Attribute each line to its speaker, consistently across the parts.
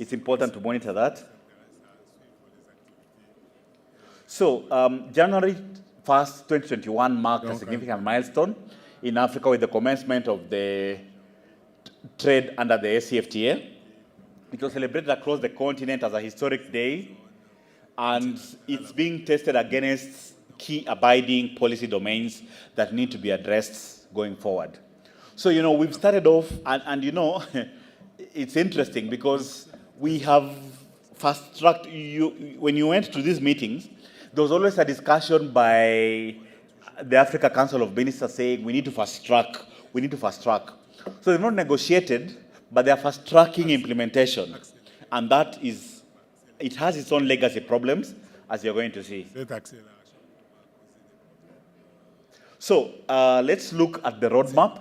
Speaker 1: it's important to monitor that. So January 1st, 2021 marked a significant milestone in Africa with the commencement of the trade under the ACFTA. It was celebrated across the continent as a historic day, and it's being tested against key abiding policy domains that need to be addressed going forward. So, we've started off, and it's interesting because we have fast-tracked, when you went to these meetings, there was always a discussion by the Africa Council of Ministers saying we need to fast-track. So they've not negotiated, but they're fast-tracking implementation. And it has its own legacy problems, as you're going to see. So let's look at the roadmap.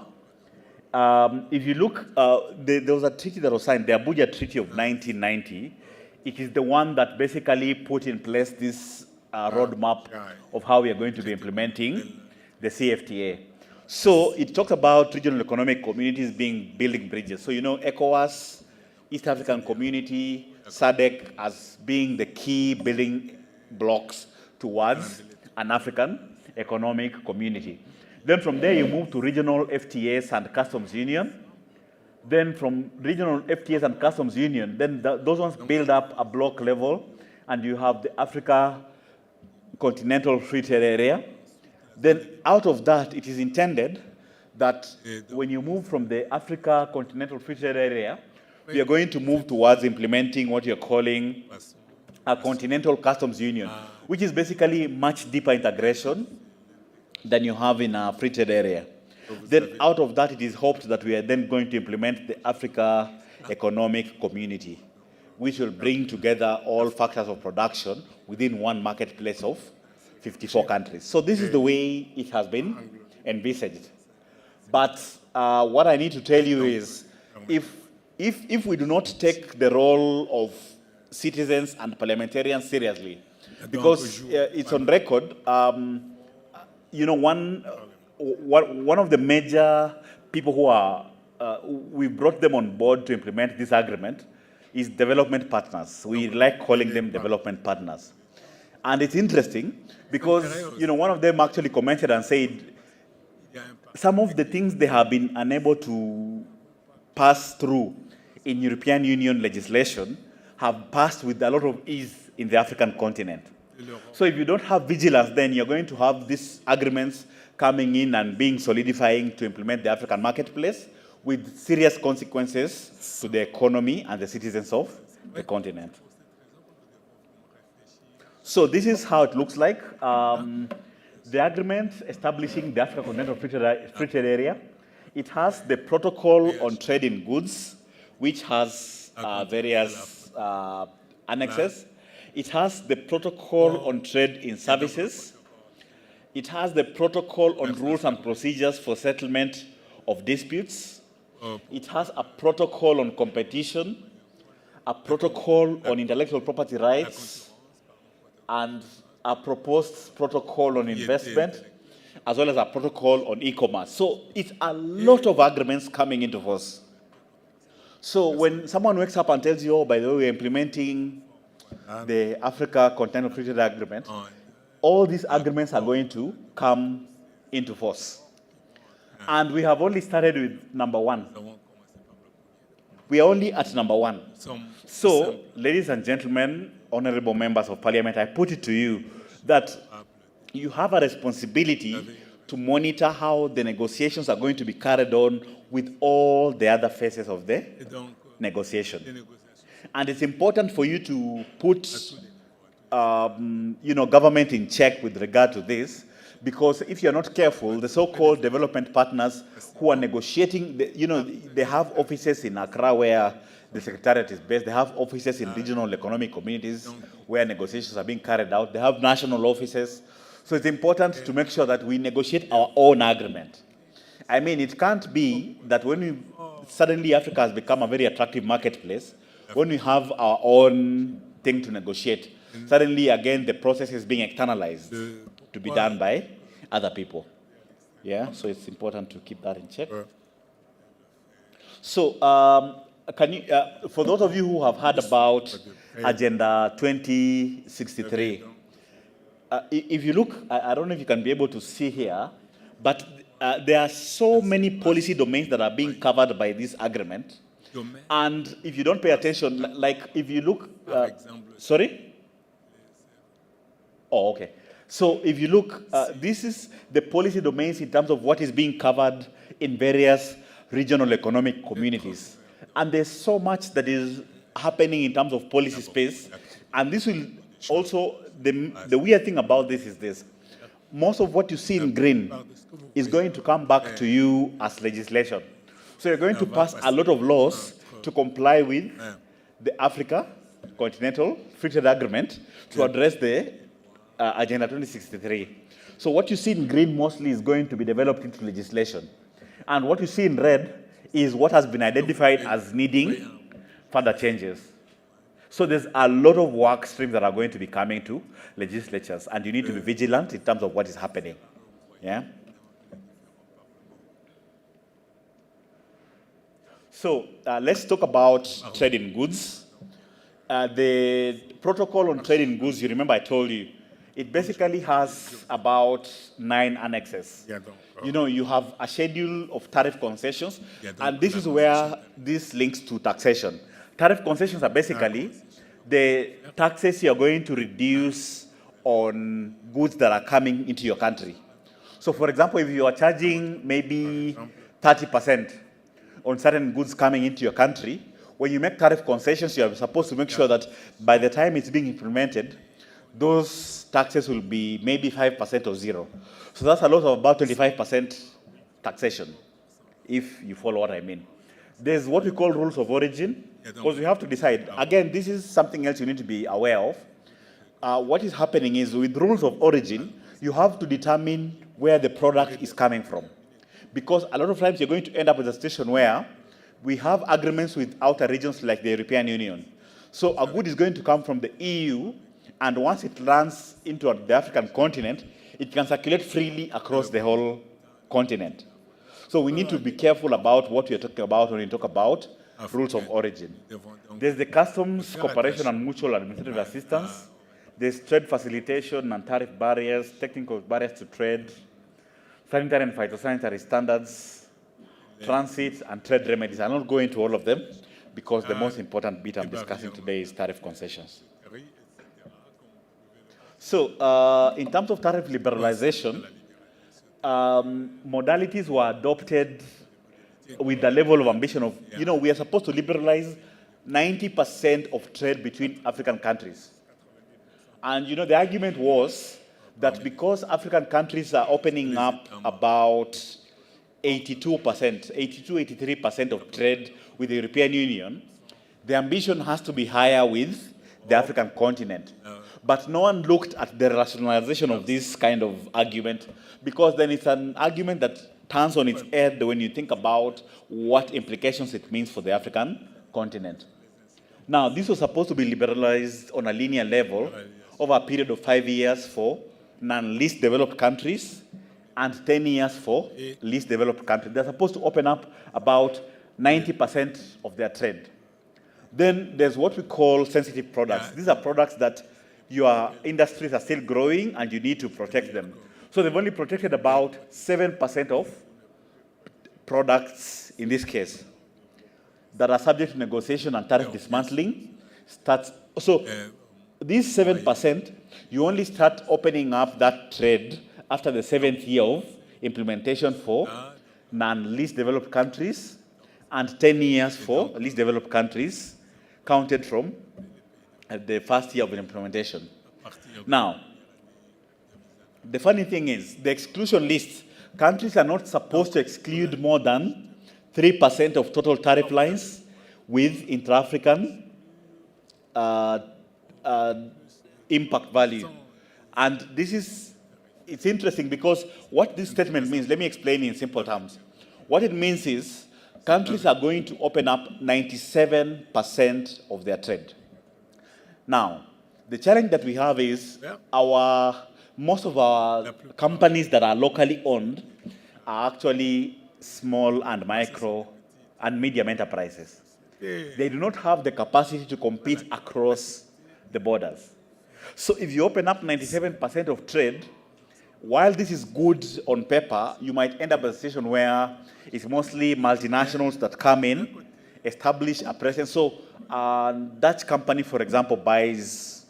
Speaker 1: If you look, there was a treaty that was signed, the Abuja Treaty of 1990. It is the one that basically put in place this roadmap of how we are going to be implementing the CFTA. So it talks about regional economic communities building bridges. So ECOWAS, East African Community, SADC as being the key building blocks towards an African economic community. Then from there you move to regional FTAs and customs union. Then from regional FTAs and customs union, then those ones build up a block level, and you have the Africa continental free trade area. Then out of that, it is intended that when you move from the Africa continental free trade area, we are going to move towards implementing what you're calling a continental customs union, which is basically much deeper integration than you have in a free trade area. Then out of that, it is hoped that we are then going to implement the Africa Economic Community, which will bring together all factors of production within one marketplace of 54 countries. So this is the way it has been envisaged. But what I need to tell you is, if we do not take the role of citizens and parliamentarians seriously, because it's on record, one of the major people who are, we brought them on board to implement this agreement is development partners. We like calling them development partners. And it's interesting because, one of them actually commented and said some of the things they have been unable to pass through in European Union legislation have passed with a lot of ease in the African continent. So if you don't have vigilance, then you're going to have these agreements coming in and being solidifying to implement the African marketplace with serious consequences to the economy and the citizens of the continent. So this is how it looks like. The agreement establishing the African Continental Free Trade Area, it has the protocol on trade in goods, which has various annexes. It has the protocol on trade in services. It has the protocol on rules and procedures for settlement of disputes. It has a protocol on competition, a protocol on intellectual property rights, and a proposed protocol on investment, as well as a protocol on e-commerce. So it's a lot of agreements coming into force. So when someone wakes up and tells you, oh, by the way, we're implementing the Africa Continental Free Trade Agreement, all these agreements are going to come into force. And we have only started with number one. We are only at number one. So, ladies and gentlemen, honorable members of parliament, I put it to you that you have a responsibility to monitor how the negotiations are going to be carried on with all the other phases of the negotiation. And it's important for you to put government in check with regard to this, because if you're not careful, the so-called development partners who are negotiating, they have offices in Accra where the Secretariat is based. They have offices in regional economic communities where negotiations are being carried out. They have national offices. So it's important to make sure that we negotiate our own agreement. I mean, it can't be that when suddenly Africa has become a very attractive marketplace, when we have our own thing to negotiate, suddenly again the process is being externalized to be done by other people. Yeah, so it's important to keep that in check. So can you, for those of you who have heard about Agenda 2063, if you look, I don't know if you can be able to see here, but there are so many policy domains that are being covered by this agreement. And if you don't pay attention, like if you look, sorry? Oh, okay. So if you look, this is the policy domains in terms of what is being covered in various regional economic communities. And there's so much that is happening in terms of policy space. And this will also, the weird thing about this is this. Most of what you see in green is going to come back to you as legislation. So you're going to pass a lot of laws to comply with the Africa Continental Free Trade Agreement to address the Agenda 2063. So what you see in green mostly is going to be developed into legislation. And what you see in red is what has been identified as needing further changes. So there's a lot of work streams that are going to be coming to legislatures, and you need to be vigilant in terms of what is happening. Yeah? So let's talk about trade in goods. The protocol on trade in goods, you remember I told you, it basically has about 9 annexes. You know, you have a schedule of tariff concessions, and this is where this links to taxation. Tariff concessions are basically the taxes you're going to reduce on goods that are coming into your country. So for example, if you are charging maybe 30% on certain goods coming into your country, when you make tariff concessions, you are supposed to make sure that by the time it's being implemented, those taxes will be maybe 5% or 0. So that's a loss of about 25% taxation, if you follow what I mean. There's what we call rules of origin, because you have to decide. Again, this is something else you need to be aware of. What is happening is with rules of origin, you have to determine where the product is coming from. Because a lot of times you're going to end up with a situation where we have agreements with outer regions like the European Union. So a good is going to come from the EU, and once it lands into the African continent, it can circulate freely across the whole continent. So we need to be careful about what we're talking about when we talk about rules of origin. There's the customs cooperation and mutual administrative assistance. There's trade facilitation and tariff barriers, technical barriers to trade, sanitary and phytosanitary standards, transit, and trade remedies. I'll not go into all of them because the most important bit I'm discussing today is tariff concessions. So in terms of tariff liberalization, modalities were adopted with the level of ambition of, you know, we are supposed to liberalize 90% of trade between African countries. And, you know, the argument was that because African countries are opening up about 82%, 83% of trade with the European Union, the ambition has to be higher with the African continent. But no one looked at the rationalization of this kind of argument, because then it's an argument that turns on its head when you think about what implications it means for the African continent. Now, this was supposed to be liberalized on a linear level over a period of 5 years for non-least developed countries and 10 years for least developed countries. They're supposed to open up about 90% of their trade. Then there's what we call sensitive products. These are products that your industries are still growing and you need to protect them. So they've only protected about 7% of products, in this case, that are subject to negotiation and tariff dismantling. So these 7%, you only start opening up that trade after the 7th year of implementation for non-least developed countries and 10 years for least developed countries, counted from the first year of implementation. Now, the funny thing is, the exclusion list, countries are not supposed to exclude more than 3% of total tariff lines with intra-African impact value. And this is, it's interesting because what this statement means, let me explain in simple terms. What it means is, countries are going to open up 97% of their trade. Now, the challenge that we have is most of our companies that are locally owned are actually small and micro and medium enterprises. They do not have the capacity to compete across the borders. So if you open up 97% of trade, while this is good on paper, you might end up in a situation where it's mostly multinationals that come in, establish a presence. So Dutch company, for example, buys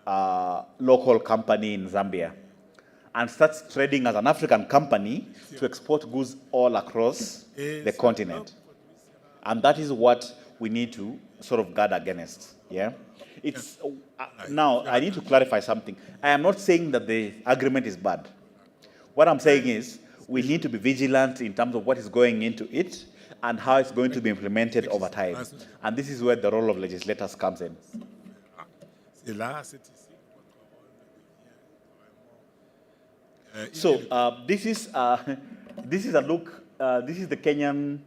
Speaker 1: a local company in Zambia and starts trading as an African company to export goods all across the continent. And that is what we need to sort of guard against. Yeah. It's now I need to clarify something. I am not saying that the agreement is bad. What I'm saying is we need to be vigilant in terms of what is going into it and how it's going to be implemented over time. And this is where the role of legislators comes in. So this is a look. This is the Kenyan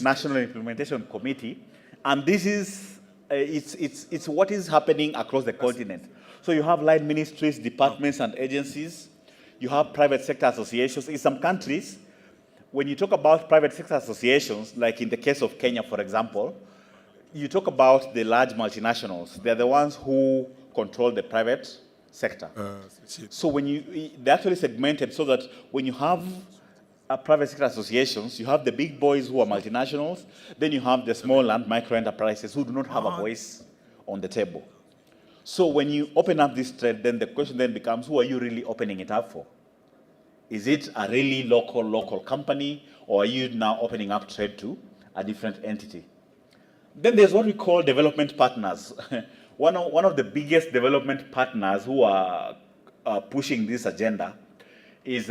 Speaker 1: National Implementation Committee, and this is it's what is happening across the continent. So you have line ministries, departments, and agencies. You have private sector associations. In some countries, when you talk about private sector associations, like in the case of Kenya, for example, you talk about the large multinationals. They're the ones who control the private sector. So when they're actually segmented so that when you have private sector associations, you have the big boys who are multinationals, then you have the small and micro enterprises who do not have a voice on the table. So when you open up this trade, then the question then becomes, who are you really opening it up for? Is it a really local company, or are you now opening up trade to a different entity? Then there's what we call development partners. One of the biggest development partners who are pushing this agenda is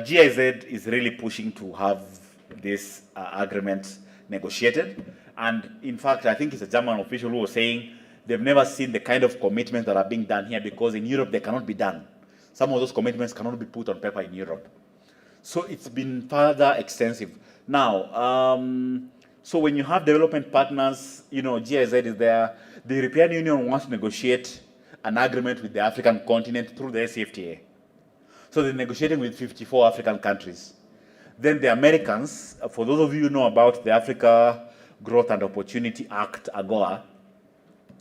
Speaker 1: GIZ is really pushing to have this agreement negotiated. And in fact, I think it's a German official who was saying they've never seen the kind of commitments that are being done here, because in Europe they cannot be done. Some of those commitments cannot be put on paper in Europe. So it's been further extensive. Now, so when you have development partners, GIZ is there. The European Union wants to negotiate an agreement with the African continent through the ACFTA. So they're negotiating with 54 African countries. Then the Americans, for those of you who know about the Africa Growth and Opportunity Act, AGOA,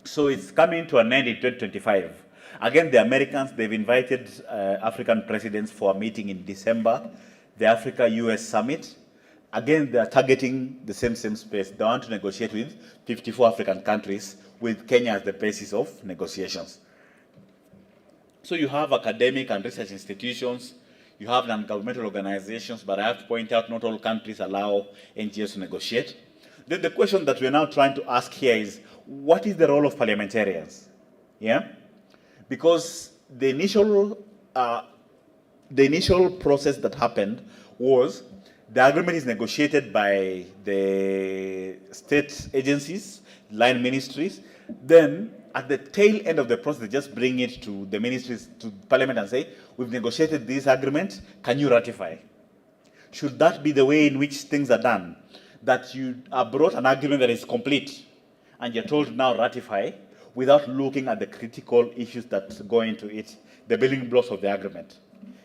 Speaker 1: so it's coming to an end in 2025. Again, the Americans, they've invited African presidents for a meeting in December, the Africa-US Summit. Again, they're targeting the same space. They want to negotiate with 54 African countries, with Kenya as the basis of negotiations. So you have academic and research institutions, you have non-governmental organizations, but I have to point out not all countries allow NGOs to negotiate. Then the question that we're now trying to ask here is, what is the role of parliamentarians? Yeah? Because the initial process that happened was the agreement is negotiated by the state agencies, line ministries. Then at the tail end of the process, they just bring it to the ministries, to Parliament, and say, we've negotiated this agreement, can you ratify? Should that be the way in which things are done? That you are brought an agreement that is complete, and you're told now ratify, without looking at the critical issues that go into it, the building blocks of the agreement.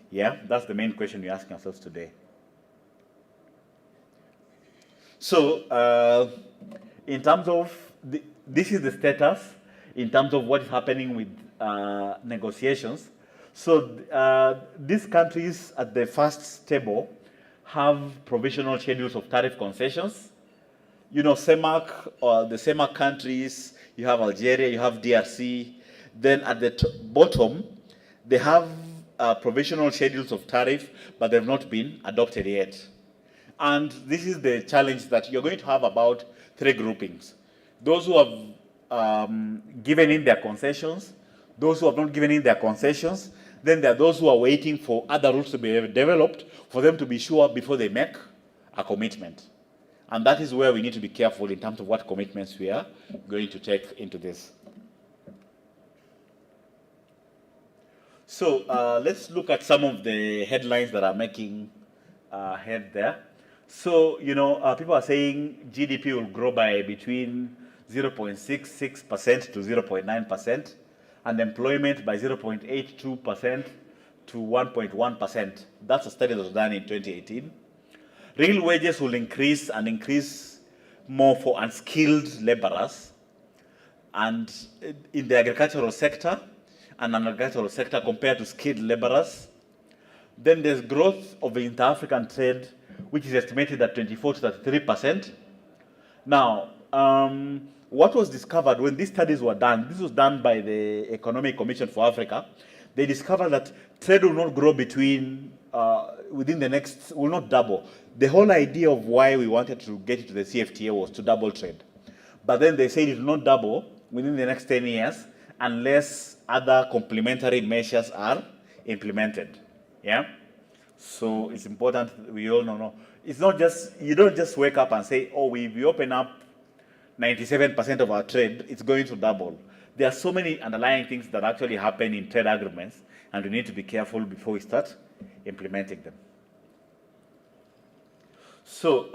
Speaker 1: Yeah, that's the main question we're asking ourselves today. So, in terms of, this is the status, in terms of what is happening with negotiations. So, these countries at the first table have provisional schedules of tariff concessions. CEMAC, or the CEMAC countries, you have Algeria, you have DRC. Then at the bottom, they have provisional schedules of tariff, but they've not been adopted yet. And this is the challenge, that you're going to have about 3 groupings. Those who have given in their concessions, those who have not given in their concessions, then there are those who are waiting for other rules to be developed for them to be sure before they make a commitment. And that is where we need to be careful in terms of what commitments we are going to take into this. So let's look at some of the headlines that are making head there. So, people are saying GDP will grow by between 0.66% to 0.9%, and employment by 0.82% to 1.1%. That's a study that was done in 2018. Real wages will increase, and increase more for unskilled laborers, and in the agricultural sector and non-agricultural sector compared to skilled laborers. Then there's growth of the inter-African trade, which is estimated at 24 to 33%. Now, what was discovered when these studies were done, this was done by the Economic Commission for Africa, they discovered that trade will not grow within the next, will not double. The whole idea of why we wanted to get into the CFTA was to double trade. But then they said it will not double within the next 10 years unless other complementary measures are implemented. Yeah? So it's important we all know. It's not just, you don't just wake up and say, oh, we open up 97% of our trade, it's going to double. There are so many underlying things that actually happen in trade agreements, and we need to be careful before we start implementing them. So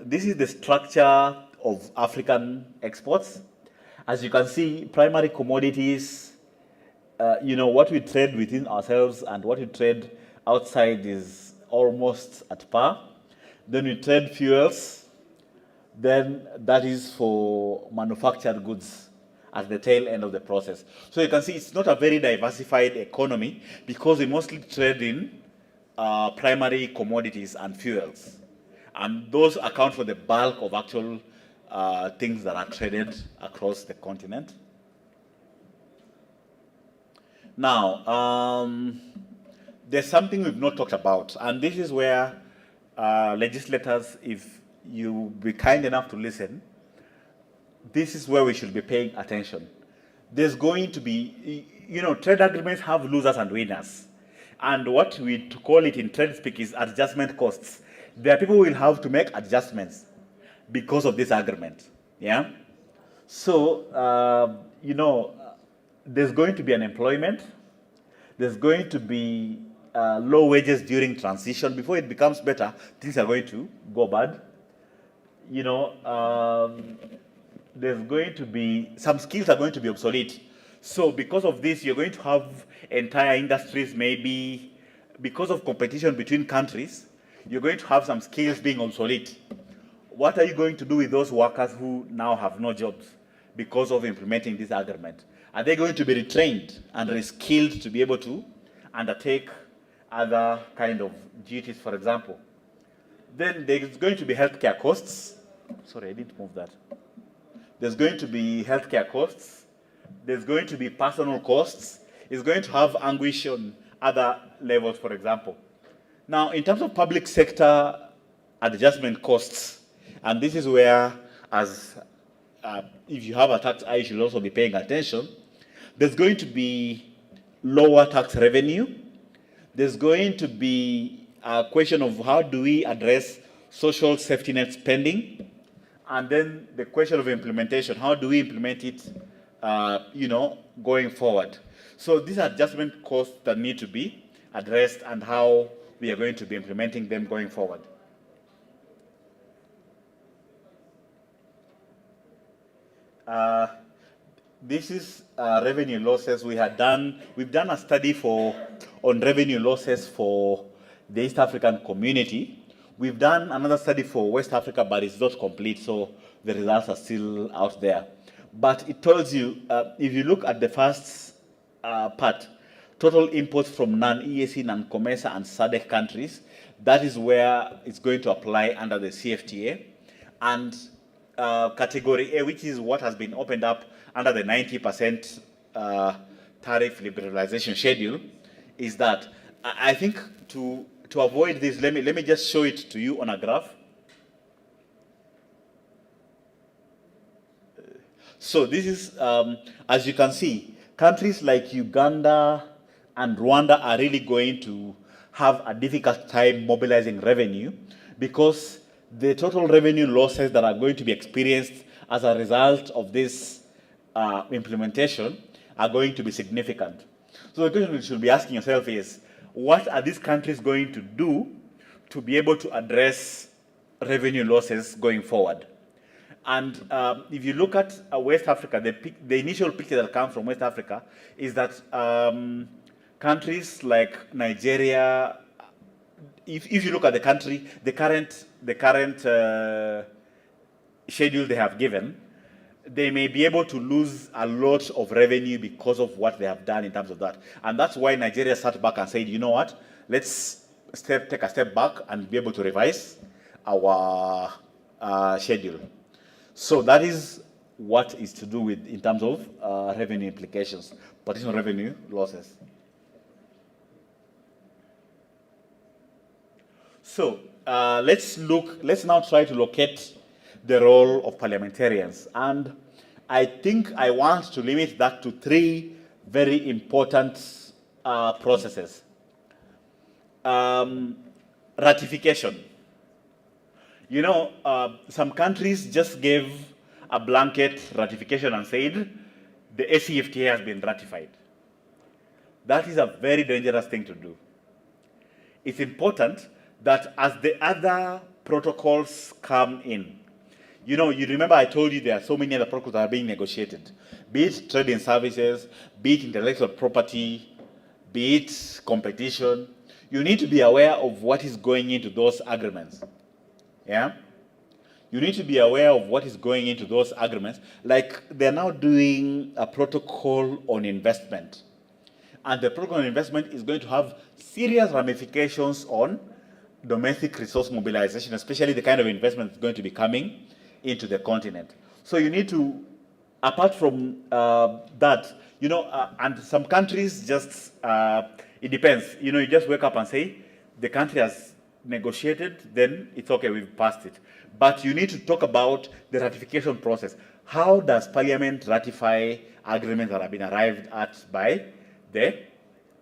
Speaker 1: this is the structure of African exports. As you can see, primary commodities, what we trade within ourselves and what we trade outside is almost at par. Then we trade fuels. Then that is for manufactured goods at the tail end of the process. So you can see it's not a very diversified economy because we mostly trade in primary commodities and fuels. And those account for the bulk of actual things that are traded across the continent. Now, there's something we've not talked about, and this is where legislators, if you be kind enough to listen, this is where we should be paying attention. There's going to be, trade agreements have losers and winners. And what we call it in trade speak is adjustment costs. There are people who will have to make adjustments because of this agreement. Yeah? So, there's going to be unemployment. There's going to be low wages during transition. Before it becomes better, things are going to go bad. There's going to be, some skills are going to be obsolete. So because of this, you're going to have entire industries, maybe because of competition between countries, you're going to have some skills being obsolete. What are you going to do with those workers who now have no jobs because of implementing this agreement? Are they going to be retrained and reskilled to be able to undertake other kind of duties, for example? Then there's going to be healthcare costs. Sorry, I didn't move that. There's going to be healthcare costs. There's going to be personal costs. It's going to have anguish on other levels, for example. Now, in terms of public sector adjustment costs, and this is where, if you have a tax eye, you should also be paying attention. There's going to be lower tax revenue. There's going to be a question of how do we address social safety net spending, and then the question of implementation. How do we implement it, going forward? So these are adjustment costs that need to be addressed and how we are going to be implementing them going forward. This is revenue losses. We've done a study on revenue losses for the East African community. We've done another study for West Africa, but it's not complete, so the results are still out there. But it tells you, if you look at the first part, total imports from non-EAC, non-COMESA, and SADC countries, that is where it's going to apply under the CFTA. And category A, which is what has been opened up under the 90% tariff liberalization schedule, is that I think to avoid this, let me just show it to you on a graph. So this is, as you can see, countries like Uganda and Rwanda are really going to have a difficult time mobilizing revenue because the total revenue losses that are going to be experienced as a result of this implementation are going to be significant. So the question you should be asking yourself is, what are these countries going to do to be able to address revenue losses going forward? And if you look at West Africa, the initial picture that comes from West Africa is that countries like Nigeria, if you look at the country, the current schedule they have given, they may be able to lose a lot of revenue because of what they have done in terms of that. And that's why Nigeria sat back and said, you know what, let's take a step back and be able to revise our schedule. So that is what is to do with in terms of revenue implications, potential revenue losses. So let's now try to locate the role of parliamentarians. And I think I want to limit that to three very important processes. Ratification. You know, some countries just gave a blanket ratification and said the ACFTA has been ratified. That is a very dangerous thing to do. It's important that as the other protocols come in, you know, you remember I told you there are so many other protocols that are being negotiated, be it trade in services, be it intellectual property, be it competition. You need to be aware of what is going into those agreements. Yeah? You need to be aware of what is going into those agreements. Like they're now doing a protocol on investment. And the protocol on investment is going to have serious ramifications on domestic resource mobilization, especially the kind of investment that's going to be coming into the continent. So you need to, apart from that, you know, and some countries just, it depends. You know, you just wake up and say, the country has negotiated, then it's okay, we've passed it. But you need to talk about the ratification process. How does Parliament ratify agreements that have been arrived at by the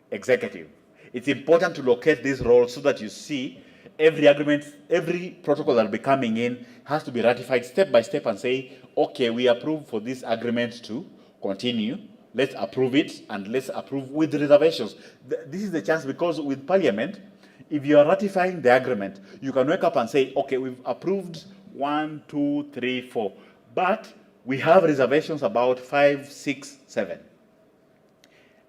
Speaker 1: executive? It's important to locate these roles so that you see every agreement, every protocol that will be coming in has to be ratified step by step and say, okay, we approve for this agreement to continue. Let's approve it and let's approve with reservations. This is the chance, because with Parliament, if you are ratifying the agreement, you can wake up and say, okay, we've approved 1, 2, 3, 4, but we have reservations about 5, 6, 7.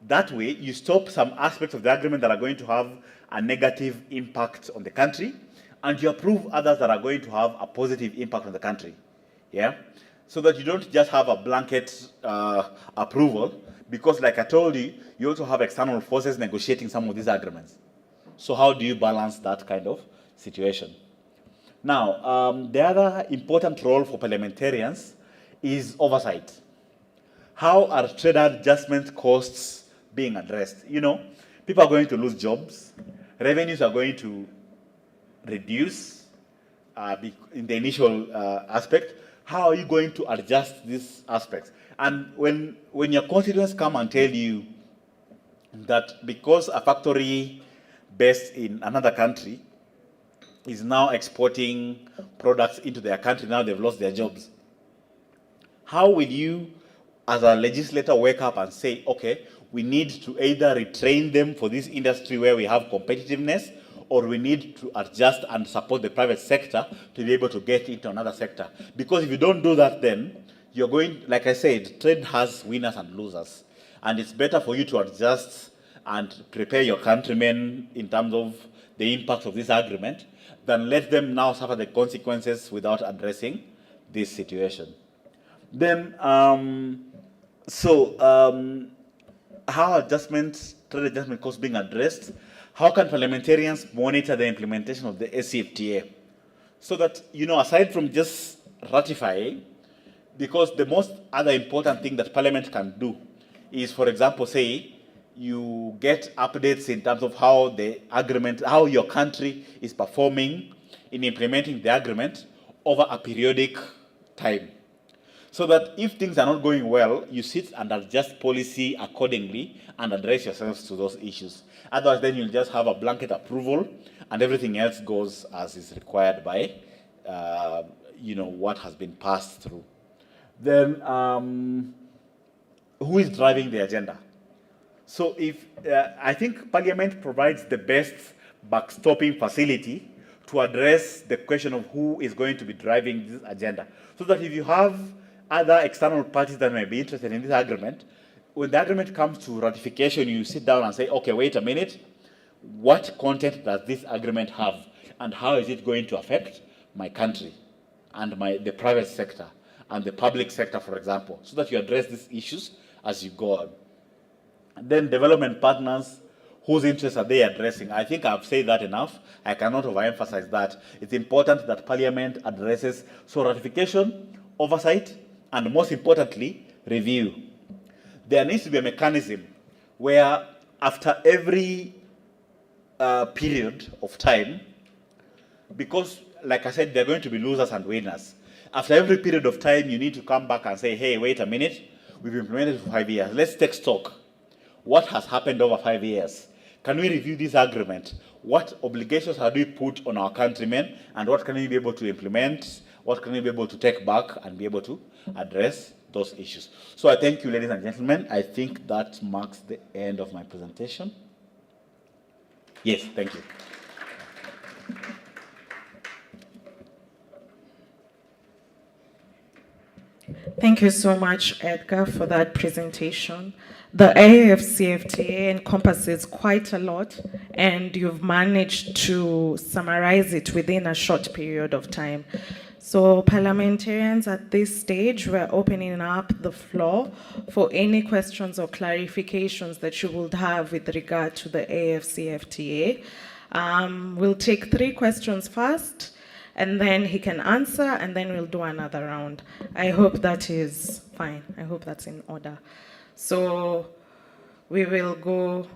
Speaker 1: That way, you stop some aspects of the agreement that are going to have a negative impact on the country, and you approve others that are going to have a positive impact on the country. Yeah? So that you don't just have a blanket approval, because like I told you, you also have external forces negotiating some of these agreements. So how do you balance that kind of situation? Now, the other important role for parliamentarians is oversight. How are trade adjustment costs being addressed? You know, people are going to lose jobs, revenues are going to reduce in the initial aspect. How are you going to adjust these aspects? And when your constituents come and tell you that because a factory based in another country is now exporting products into their country, now they've lost their jobs, how will you as a legislator wake up and say, okay, we need to either retrain them for this industry where we have competitiveness, or we need to adjust and support the private sector to be able to get into another sector? Because if you don't do that, then you're going, like I said, trade has winners and losers. And it's better for you to adjust and prepare your countrymen in terms of the impact of this agreement than let them now suffer the consequences without addressing this situation. Then, how trade adjustment costs being addressed? How can parliamentarians monitor the implementation of the ACFTA? So that, you know, aside from just ratifying, because the most other important thing that Parliament can do is, for example, say, you get updates in terms of how the agreement, how your country is performing in implementing the agreement over a periodic time. So that if things are not going well, you sit and adjust policy accordingly and address yourselves to those issues. Otherwise, then you'll just have a blanket approval and everything else goes as is required by, you know, what has been passed through. Then, who is driving the agenda? So if, I think Parliament provides the best backstopping facility to address the question of who is going to be driving this agenda. So that if you have other external parties that may be interested in this agreement, when the agreement comes to ratification, you sit down and say, okay, wait a minute, what content does this agreement have and how is it going to affect my country? and the private sector and the public sector, for example, so that you address these issues as you go on. And then development partners, whose interests are they addressing? I think I've said that enough. I cannot overemphasize that. It's important that Parliament addresses ratification, oversight, and most importantly, review. There needs to be a mechanism where after every period of time, because like I said, there are going to be losers and winners. After every period of time, you need to come back and say, hey, wait a minute, we've implemented for 5 years. Let's take stock. What has happened over 5 years? Can we review this agreement? What obligations have we put on our countrymen, and what can we be able to implement? What can we be able to take back and be able to address those issues? So I thank you, ladies and gentlemen. I think that marks the end of my presentation. Yes, thank you.
Speaker 2: Thank you so much, Edgar, for that presentation. The AFCFTA encompasses quite a lot, and you've managed to summarize it within a short period of time. So parliamentarians, at this stage, we're opening up the floor for any questions or clarifications that you would have with regard to the AFCFTA. We'll take 3 questions first, and then he can answer, and then we'll do another round. I hope that is fine. I hope that's in order. So we will go.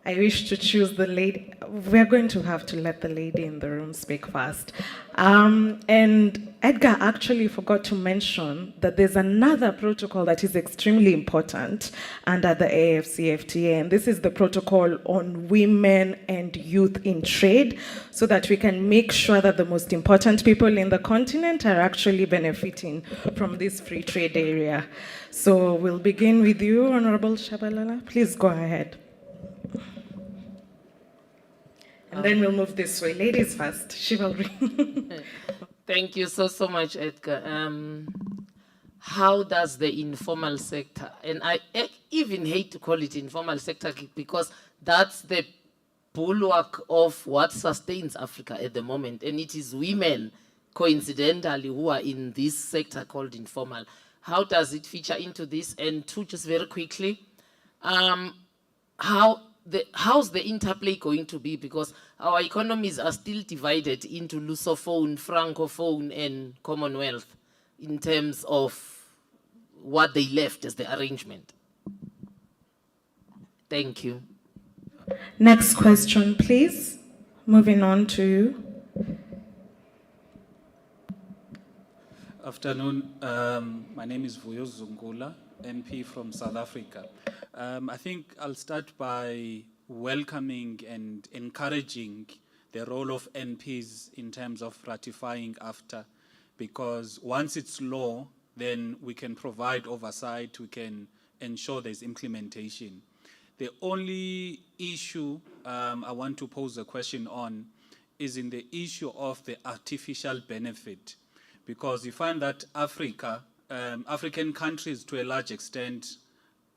Speaker 2: I wish to choose the lady. We're going to have to let the lady in the room speak first. And Edgar actually forgot to mention that there's another protocol that is extremely important under the AFCFTA, and this is the protocol on women and youth in trade, so that we can make sure that the most important people in the continent are actually benefiting from this free trade area. So we'll begin with you, Honorable Shabalala. Please go ahead. And then we'll move this way. Ladies first, chivalry.
Speaker 3: Thank you so much, Edgar. How does the informal sector, and I even hate to call it informal sector because that's the bulwark of what sustains Africa at the moment, and it is women, coincidentally, who are in this sector called informal. How does it feature into this? And 2, just very quickly, how's the interplay going to be? Because our economies are still divided into Lusophone, Francophone, and Commonwealth in terms of what they left as the arrangement. Thank you.
Speaker 2: Next question, please. Moving on to you.
Speaker 4: Afternoon. My name is Vuyo Zungula, MP from South Africa. I think I'll start by welcoming and encouraging the role of MPs in terms of ratifying AFTA, because once it's law, then we can provide oversight, we can ensure there's implementation. The only issue I want to pose a question on is in the issue of the artificial benefit, because you find that African countries to a large extent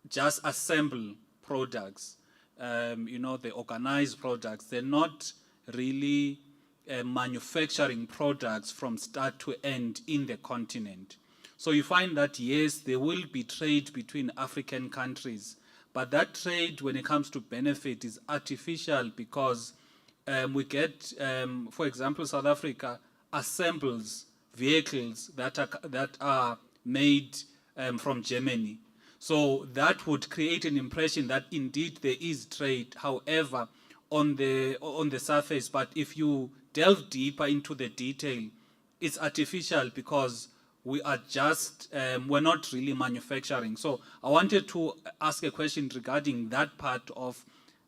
Speaker 4: just assemble products, the organized products. They're not really manufacturing products from start to end in the continent. So you find that, yes, there will be trade between African countries, but that trade, when it comes to benefit, is artificial because we get, for example, South Africa assembles vehicles that are made from Germany. So that would create an impression that indeed there is trade, however, on the surface. But if you delve deeper into the detail, it's artificial because we are just, we're not really manufacturing. So I wanted to ask a question regarding that part of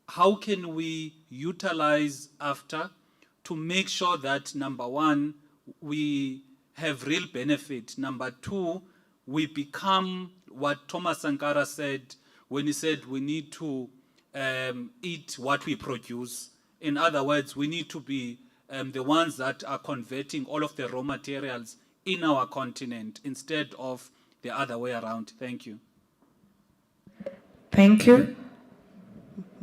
Speaker 4: how can we utilize AFTA to make sure that, number one, we have real benefit. Number two, we become what Thomas Sankara said when he said we need to eat what we produce. In other words, we need to be the ones that are converting all of the raw materials in our continent instead of the other way around. Thank you.
Speaker 2: Thank you.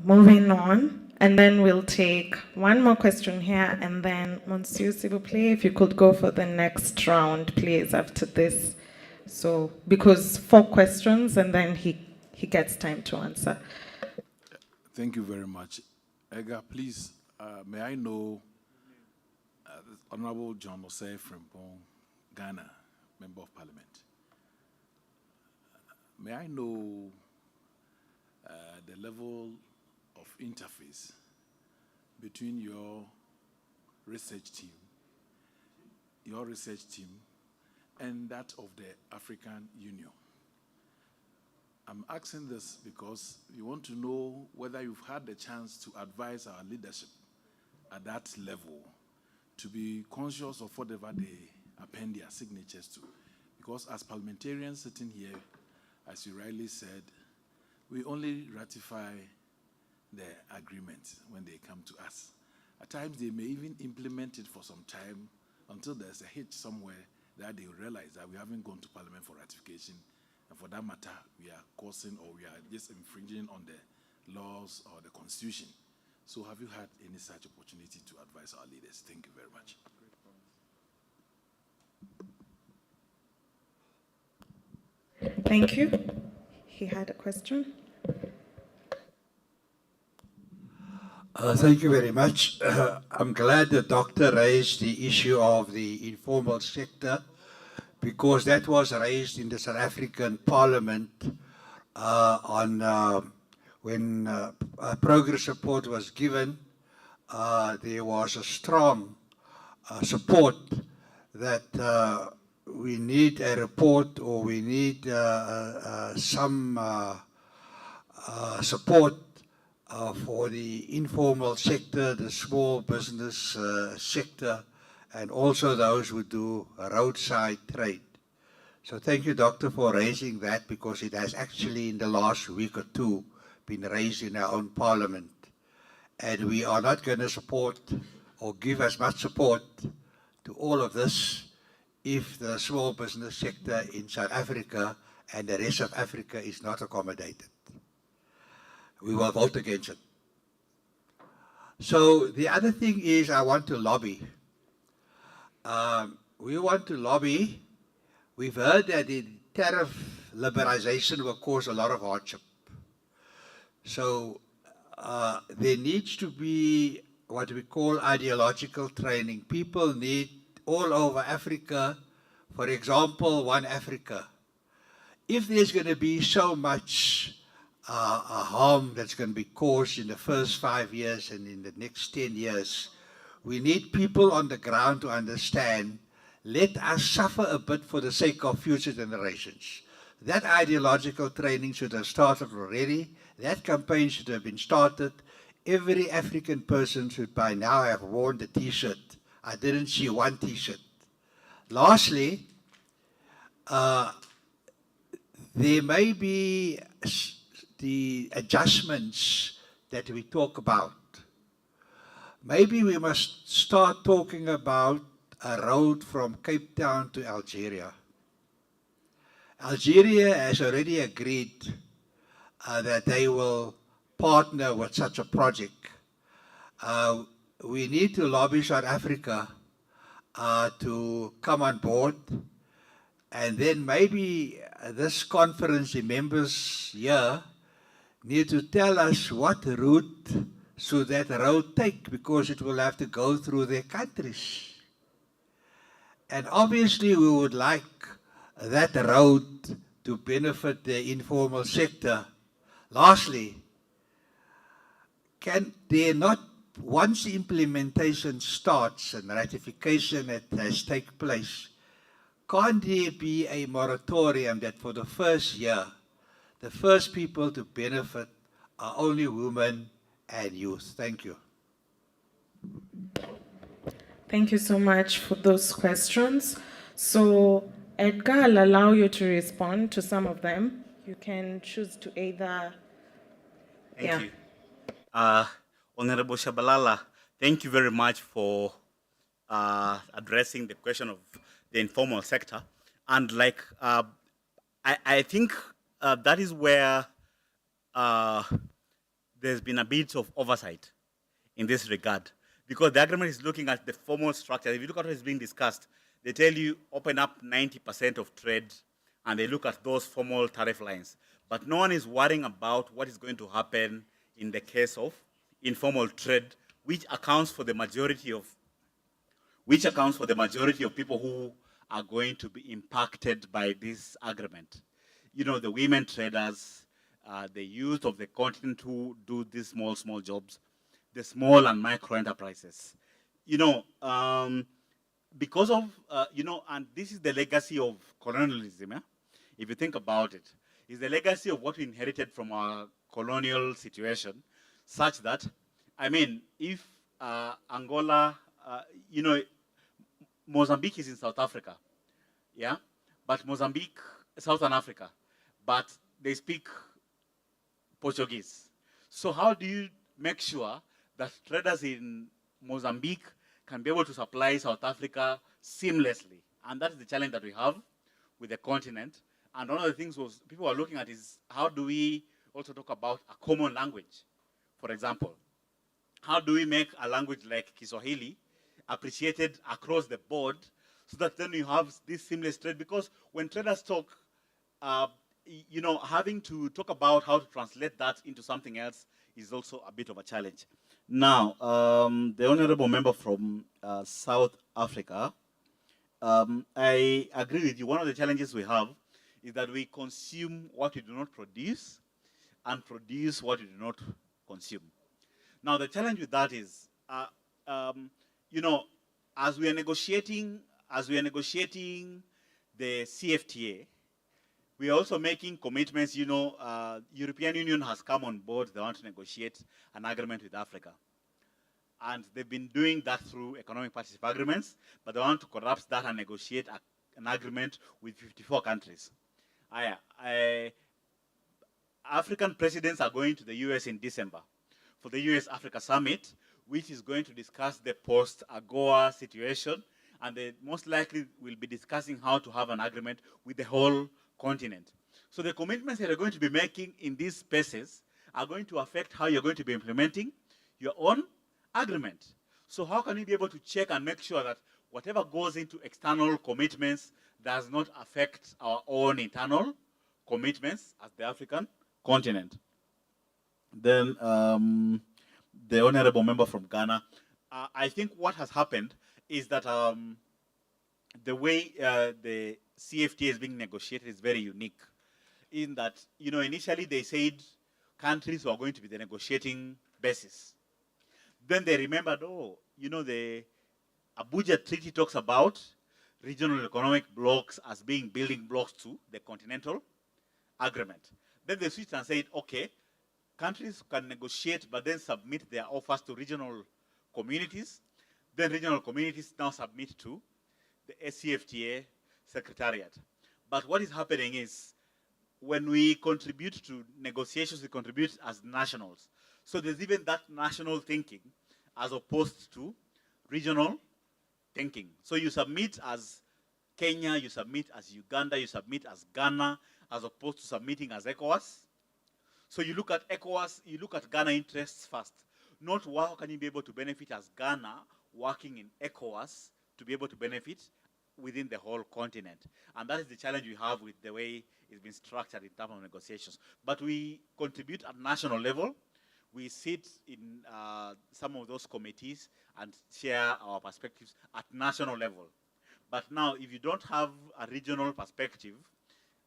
Speaker 2: Moving on. And then we'll take one more question here, and then Monsieur, s'il vous plaît, if you could go for the next round, please, after this. So, because 4 questions, and then he gets time to answer.
Speaker 5: Thank you very much. Edgar, please, may I know Honorable John Osei Frimpong, Ghana, Member of Parliament. May I know the level of interface between your research team and that of the African Union? I'm asking this because we want to know whether you've had the chance to advise our leadership at that level to be conscious of whatever they append their signatures to. Because as parliamentarians sitting here, as you rightly said, we only ratify the agreement when they come to us. At times, they may even implement it for some time until there's a hitch somewhere that they realize that we haven't gone to Parliament for ratification. And for that matter, we are causing or we are just infringing on the laws or the Constitution. So have you had any such opportunity to advise our leaders? Thank you very much.
Speaker 2: Thank you. He had a question.
Speaker 6: Thank you very much. I'm glad the doctor raised the issue of the informal sector because that was raised in the South African Parliament when a progress report was given. There was a strong support that we need a report or we need some support for the informal sector, the small business sector, and also those who do roadside trade. So thank you, Doctor, for raising that because it has actually in the last week or two been raised in our own parliament. And we are not going to support or give as much support to all of this if the small business sector in South Africa and the rest of Africa is not accommodated. We will vote against it. So the other thing is I want to lobby. We want to lobby. We've heard that the tariff liberalization will cause a lot of hardship. So there needs to be what we call ideological training. People need all over Africa, for example, One Africa. If there's going to be so much harm that's going to be caused in the first 5 years and in the next 10 years, we need people on the ground to understand, let us suffer a bit for the sake of future generations. That ideological training should have started already. That campaign should have been started. Every African person should by now have worn the T-shirt. I didn't see one T-shirt. Lastly, there may be the adjustments that we talk about. Maybe we must start talking about a road from Cape Town to Algeria. Algeria has already agreed that they will partner with such a project. We need to lobby South Africa to come on board, and then maybe this conference, the members here, need to tell us what route should that road take, because it will have to go through their countries. And obviously we would like that road to benefit the informal sector. Lastly, can there not, once the implementation starts and ratification has taken place, can't there be a moratorium that for the first year, the first people to benefit are only women and youth? Thank you.
Speaker 2: Thank you so much for those questions. So Edgar, I'll allow you to respond to some of them. You can choose to either...
Speaker 1: Thank you. Honorable Shabalala, thank you very much for addressing the question of the informal sector. And like, I think that is where there's been a bit of oversight in this regard, because the agreement is looking at the formal structure. If you look at what is being discussed, they tell you open up 90% of trade, and they look at those formal tariff lines. But no one is worrying about what is going to happen in the case of informal trade, which accounts for the majority of people who are going to be impacted by this agreement. You know, the women traders, the youth of the continent who do these small jobs, the small and micro enterprises. You know, because of, and this is the legacy of colonialism, yeah? If you think about it, it's the legacy of what we inherited from our colonial situation, such that, I mean, if Angola, Mozambique is in South Africa, yeah? But Mozambique, Southern Africa, but they speak Portuguese. So how do you make sure that traders in Mozambique can be able to supply South Africa seamlessly? And that is the challenge that we have with the continent. And one of the things was people are looking at is how do we also talk about a common language? For example, how do we make a language like Kiswahili appreciated across the board so that then you have this seamless trade? Because when traders talk, having to talk about how to translate that into something else is also a bit of a challenge. Now, the honorable member from South Africa, I agree with you. One of the challenges we have is that we consume what we do not produce and produce what we do not consume. Now, the challenge with that is, as we are negotiating the CFTA, we are also making commitments. European Union has come on board. They want to negotiate an agreement with Africa. And they've been doing that through economic partnership agreements, but they want to collapse that and negotiate an agreement with 54 countries. African presidents are going to the US in December for the US-Africa Summit, which is going to discuss the post-AGOA situation, and they most likely will be discussing how to have an agreement with the whole continent. So the commitments that you're going to be making in these spaces are going to affect how you're going to be implementing your own agreement. So how can you be able to check and make sure that whatever goes into external commitments does not affect our own internal commitments as the African continent? Then the honorable member from Ghana, I think what has happened is that the way the CFTA is being negotiated is very unique in that, initially they said countries were going to be the negotiating basis. Then they remembered, the Abuja Treaty talks about regional economic blocks as being building blocks to the continental agreement. Then they switched and said, okay, countries can negotiate but then submit their offers to regional communities. Then regional communities now submit to the SCFTA Secretariat. But what is happening is when we contribute to negotiations, we contribute as nationals. So there's even that national thinking as opposed to regional thinking. So you submit as Kenya, you submit as Uganda, you submit as Ghana, as opposed to submitting as ECOWAS. So you look at ECOWAS, you look at Ghana interests first. Not how can you be able to benefit as Ghana working in ECOWAS to be able to benefit within the whole continent. And that is the challenge we have with the way it's been structured in terms of negotiations. But we contribute at national level. We sit in some of those committees and share our perspectives at national level. But now, if you don't have a regional perspective,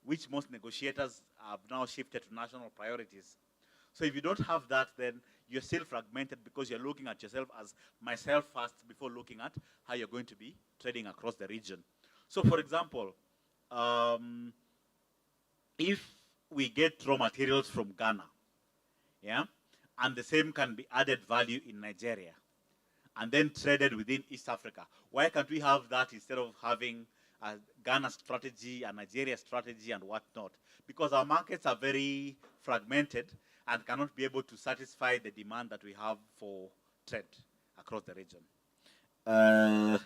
Speaker 1: which most negotiators have now shifted to national priorities. So if you don't have that, then you're still fragmented because you're looking at yourself as myself first before looking at how you're going to be trading across the region. So for example, if we get raw materials from Ghana, yeah, and the same can be added value in Nigeria, and then traded within East Africa, why can't we have that instead of having a Ghana strategy, a Nigeria strategy, and whatnot? Because our markets are very fragmented and cannot be able to satisfy the demand that we have for trade across the region. The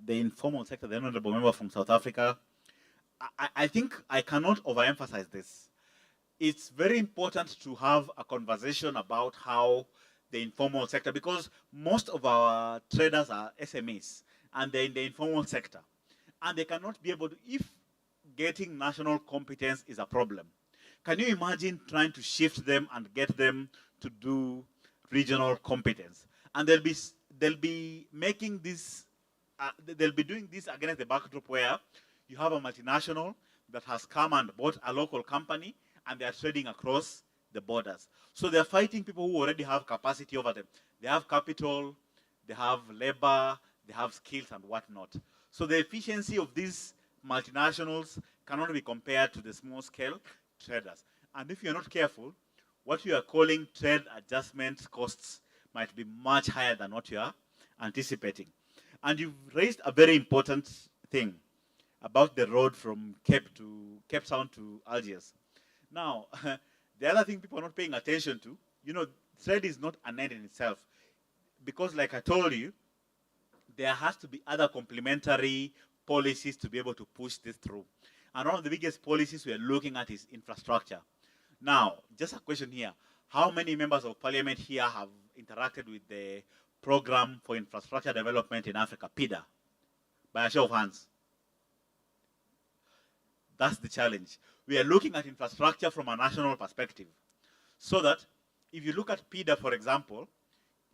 Speaker 1: informal sector, the honorable member from South Africa, I think I cannot overemphasize this. It's very important to have a conversation about how the informal sector, because most of our traders are SMEs and they're in the informal sector. And they cannot be able to, if getting national competence is a problem, can you imagine trying to shift them and get them to do regional competence? And they'll be making this, they'll be doing this against the backdrop where you have a multinational that has come and bought a local company and they are trading across the borders. So they're fighting people who already have capacity over them. They have capital, they have labor, they have skills and whatnot. So the efficiency of these multinationals cannot be compared to the small scale traders. And if you're not careful, what you are calling trade adjustment costs might be much higher than what you are anticipating. And you've raised a very important thing about the road from Cape Town to Algiers. Now, the other thing people are not paying attention to, trade is not an end in itself. Because like I told you, there has to be other complementary policies to be able to push this through. And one of the biggest policies we are looking at is infrastructure. Now, just a question here. How many members of parliament here have interacted with the Program for Infrastructure Development in Africa, PIDA? By a show of hands. That's the challenge. We are looking at infrastructure from a national perspective. So that if you look at PIDA, for example,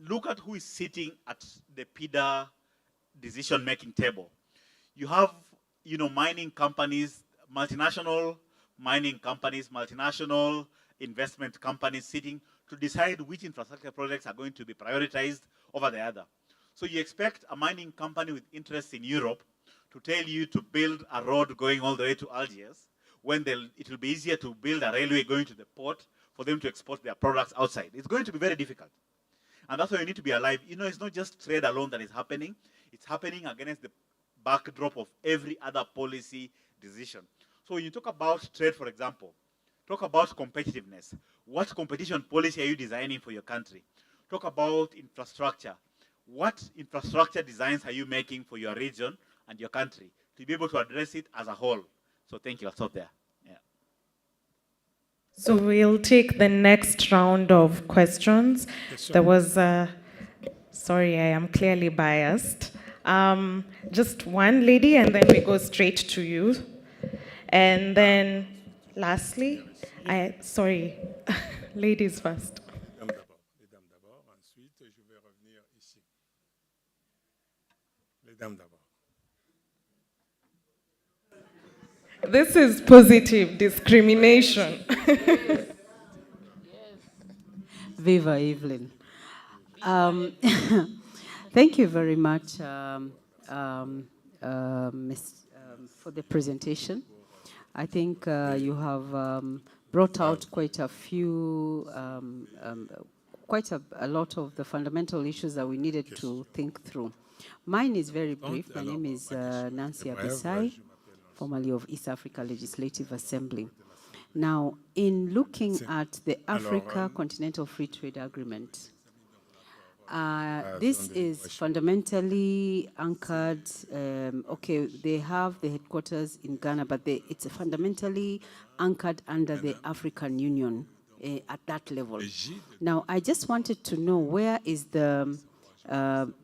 Speaker 1: look at who is sitting at the PIDA decision-making table. You have, mining companies, multinational mining companies, multinational investment companies sitting to decide which infrastructure projects are going to be prioritized over the other. So you expect a mining company with interests in Europe to tell you to build a road going all the way to Algiers, when it will be easier to build a railway going to the port for them to export their products outside. It's going to be very difficult. And that's why you need to be alive. It's not just trade alone that is happening. It's happening against the backdrop of every other policy decision. So when you talk about trade, for example, talk about competitiveness. What competition policy are you designing for your country? Talk about infrastructure. What infrastructure designs are you making for your region and your country to be able to address it as a whole? So thank you. I'll stop there. Yeah.
Speaker 2: So we'll take the next round of questions. There was sorry, I am clearly biased. Just one lady, and then we go straight to you. And then lastly, sorry, ladies first.
Speaker 7: Mesdames d'abord. Ensuite, je vais revenir ici. Les dames d'abord.
Speaker 2: This is positive discrimination.
Speaker 8: Viva Evelyn. Thank you very much for the presentation. I think you have brought out quite a few, quite a lot of the fundamental issues that we needed to think through. Mine is very brief. My name is Nancy Abisai, formerly of East Africa Legislative Assembly. Now, in looking at the Africa Continental Free Trade Agreement, this is fundamentally anchored, okay, they have the headquarters in Ghana, but it's fundamentally anchored under the African Union at that level. Now, I just wanted to know, where is the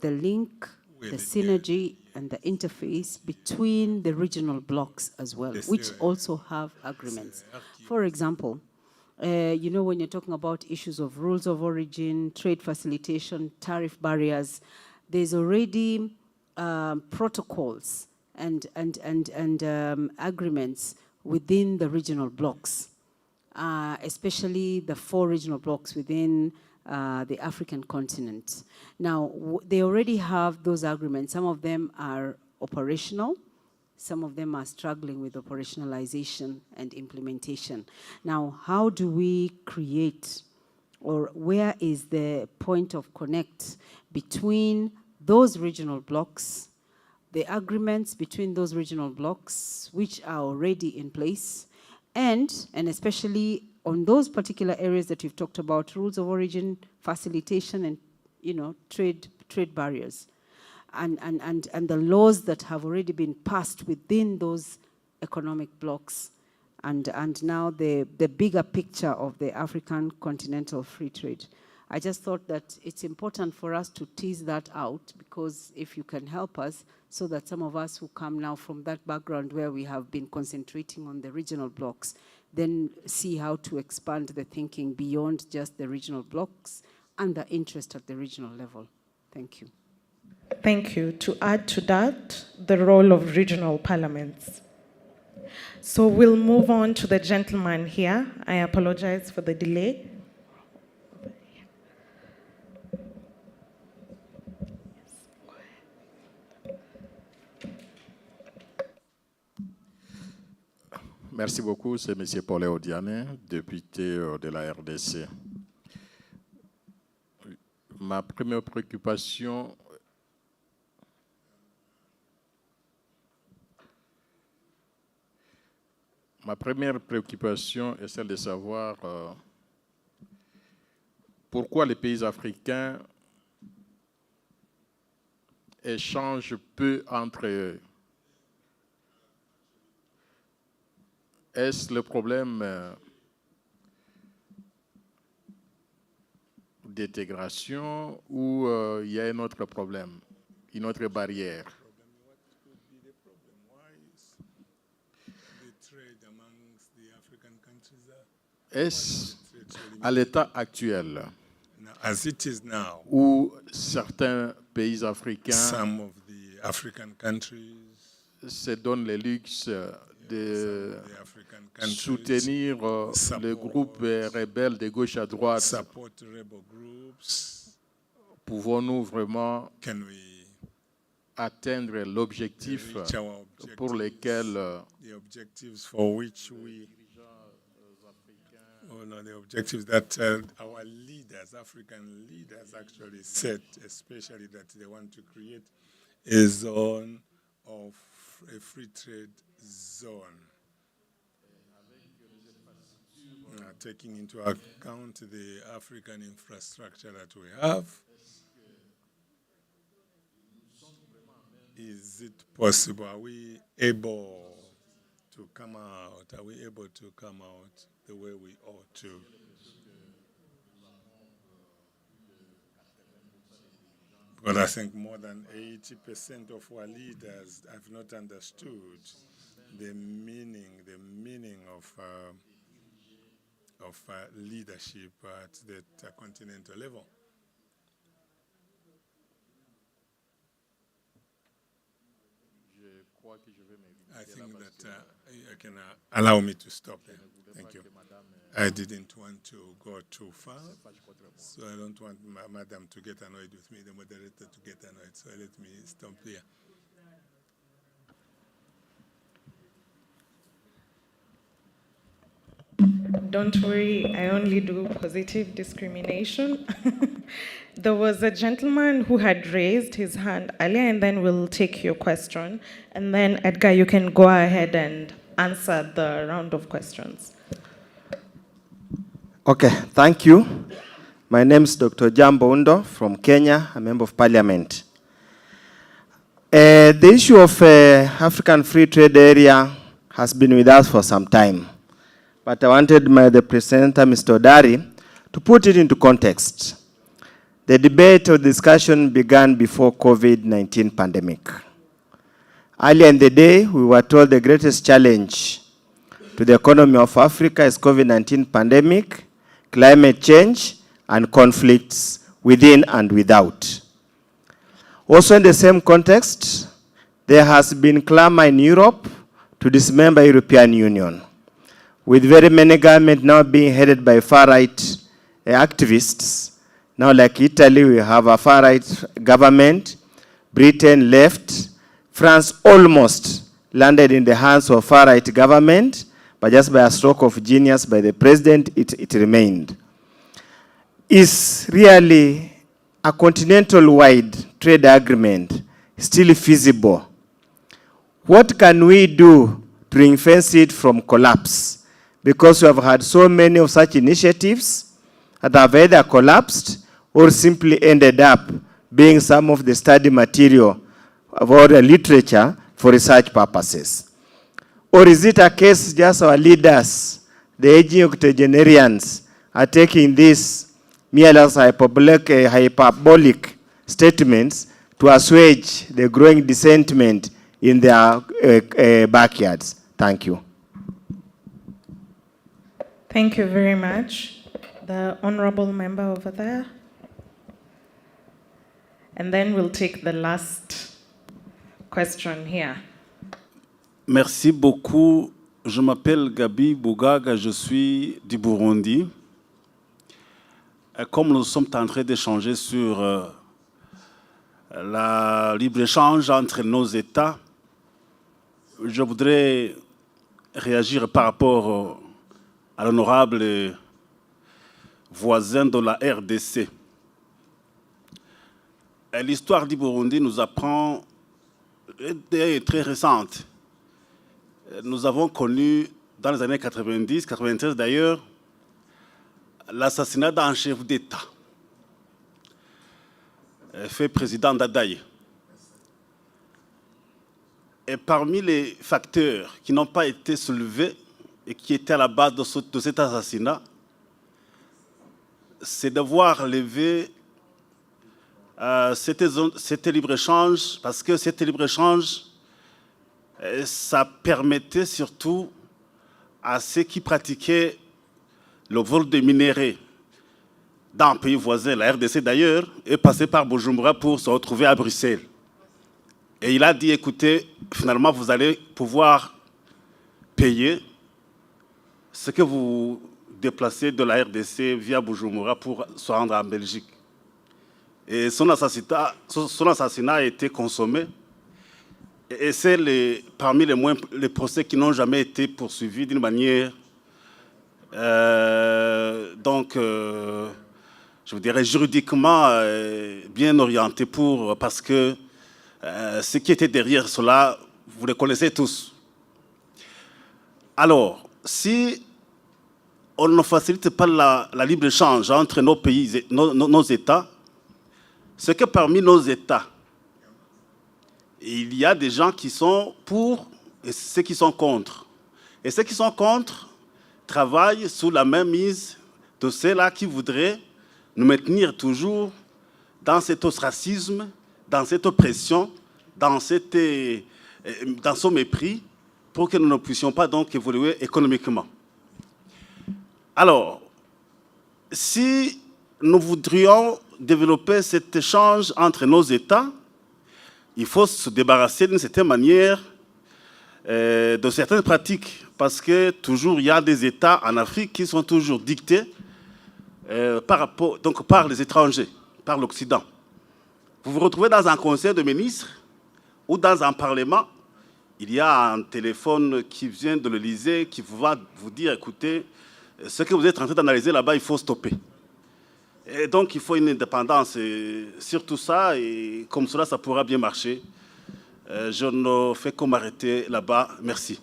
Speaker 8: link, the synergy, and the interface between the regional blocks as well, which also have agreements. For example, when you're talking about issues of rules of origin, trade facilitation, tariff barriers, there's already protocols and agreements within the regional blocks, especially the 4 regional blocks within the African continent. Now, they already have those agreements. Some of them are operational. Some of them are struggling with operationalization and implementation. Now, how do we create, or where is the point of connect between those regional blocks, the agreements between those regional blocks, which are already in place, and especially on those particular areas that you've talked about, rules of origin, facilitation, and trade barriers, and the laws that have already been passed within those economic blocks, and now the bigger picture of the African continental free trade I just thought that it's important for us to tease that out, because if you can help us, so that some of us who come now from that background where we have been concentrating on the regional blocks, then see how to expand the thinking beyond just the regional blocks and the interest at the regional level. Thank you.
Speaker 2: Thank you. To add to that, the role of regional parliaments. So we'll move on to the gentleman here. I apologize for the delay.
Speaker 7: Merci beaucoup, c'est M. Paul Odiane, député de la RDC. Ma première préoccupation est celle de savoir pourquoi les pays africains échangent peu entre eux. Est-ce le problème d'intégration ou il y a un autre problème, une autre barrière? Est-ce à l'état actuel,
Speaker 9: as it is now,
Speaker 7: où certains pays africains
Speaker 9: some of the African countries,
Speaker 7: se donnent le luxe de
Speaker 9: the African countries
Speaker 7: soutenir les groupes rebelles de gauche à droite,
Speaker 9: support rebel groups?
Speaker 7: pouvons-nous vraiment
Speaker 9: Can we
Speaker 7: atteindre l'objectif
Speaker 9: reach our objectives,
Speaker 7: pour lequel
Speaker 9: the objectives for which we, the objectives that our leaders, African leaders, actually set, especially that they want to create a zone of a free trade zone, taking into account the African infrastructure that we have? Is it possible? Are we able to come out? Are we able to come out the way we ought to? But I think more than 80% of our leaders have not understood the meaning of leadership at the continental level. I think that you can allow me to stop there. Thank you. I didn't want to go too far, so I don't want Madam to get annoyed with me, the moderator to get annoyed, so let me stop here.
Speaker 2: Don't worry, I only do positive discrimination. There was a gentleman who had raised his hand earlier, and then we'll take your question. And then, Edgar, you can go ahead and answer the round of questions.
Speaker 10: Okay, thank you. My name is Dr. Jambo Undo from Kenya, a member of Parliament. The issue of African Free Trade Area has been with us for some time. But I wanted the presenter, Mr. Odari, to put it into context. The debate or discussion began before COVID-19 pandemic. Earlier in the day, we were told the greatest challenge to the economy of Africa is COVID-19 pandemic, climate change, and conflicts within and without. Also in the same context, there has been clamor in Europe to dismember European Union, with very many governments now being headed by far-right activists. Now, like Italy, we have a far-right government. Britain left. France almost landed in the hands of far-right government, but just by a stroke of genius by the president, it remained. Is really a continental-wide trade agreement still feasible? What can we do to ring-fence it from collapse? Because we have had so many of such initiatives that have either collapsed or simply ended up being some of the study material of all the literature for research purposes. Or is it a case just our leaders, the aging octogenarians, are taking this hyperbolic statements to assuage the growing dissentiment in their backyards. Thank you.
Speaker 2: Thank you very much. The honorable member over there. And then we'll take the last question here.
Speaker 11: Merci beaucoup. Je m'appelle Gabi Bougaga, je suis du Burundi. Comme nous sommes en train d'échanger sur le libre-échange entre nos États, je voudrais réagir par rapport à l'honorable voisin de la RDC. L'histoire du Burundi nous apprend, est très récente. Nous avons connu, dans les années 90, 93 d'ailleurs, l'assassinat d'un chef d'État, fait président Dadaye. Et parmi les facteurs qui n'ont pas été soulevés et qui étaient à la base de cet assassinat, c'est d'avoir levé cet libre-échange, parce que cet libre-échange, ça permettait surtout à ceux qui pratiquaient le vol de minéraux dans un pays voisin, la RDC d'ailleurs, est passé par Bujumbura pour se retrouver à Bruxelles. Et il a dit, écoutez, finalement, vous allez pouvoir payer ce que vous déplacez de la RDC via Bujumbura pour se rendre en Belgique. Et son assassinat a été consommé. Et c'est parmi les procès qui n'ont jamais été poursuivis d'une manière, je vous dirais, juridiquement bien orientée parce que ce qui était derrière cela, vous le connaissez tous. Alors, si on ne facilite pas la libre-échange entre nos pays, nos États, c'est que parmi nos États, il y a des gens qui sont pour et ceux qui sont contre. Et ceux qui sont contre travaillent sous la même mise de ceux-là qui voudraient nous maintenir toujours dans cet ostracisme, dans cette oppression, dans ce mépris, pour que nous ne puissions pas donc évoluer économiquement. Alors, si nous voudrions développer cet échange entre nos États, il faut se débarrasser d'une certaine manière de certaines pratiques, parce que toujours il y a des États en Afrique qui sont toujours dictés par les étrangers, par l'Occident. Vous vous retrouvez dans un conseil de ministres ou dans un parlement, il y a un téléphone qui vient de l'Élysée qui va vous dire, écoutez, ce que vous êtes en train d'analyser là-bas, il faut stopper. Et donc, il faut une indépendance sur tout ça, et comme cela, ça pourra bien marcher. Je ne fais que m'arrêter là-bas. Merci.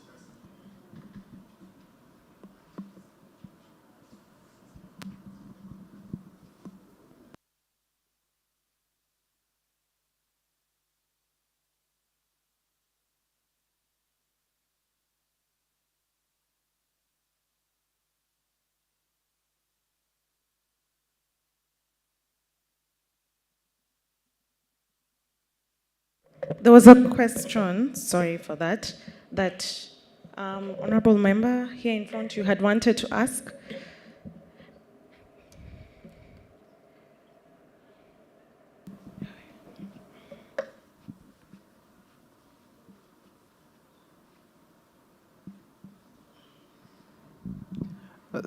Speaker 2: There was a question, sorry for that, honorable member here in front, you had wanted to ask.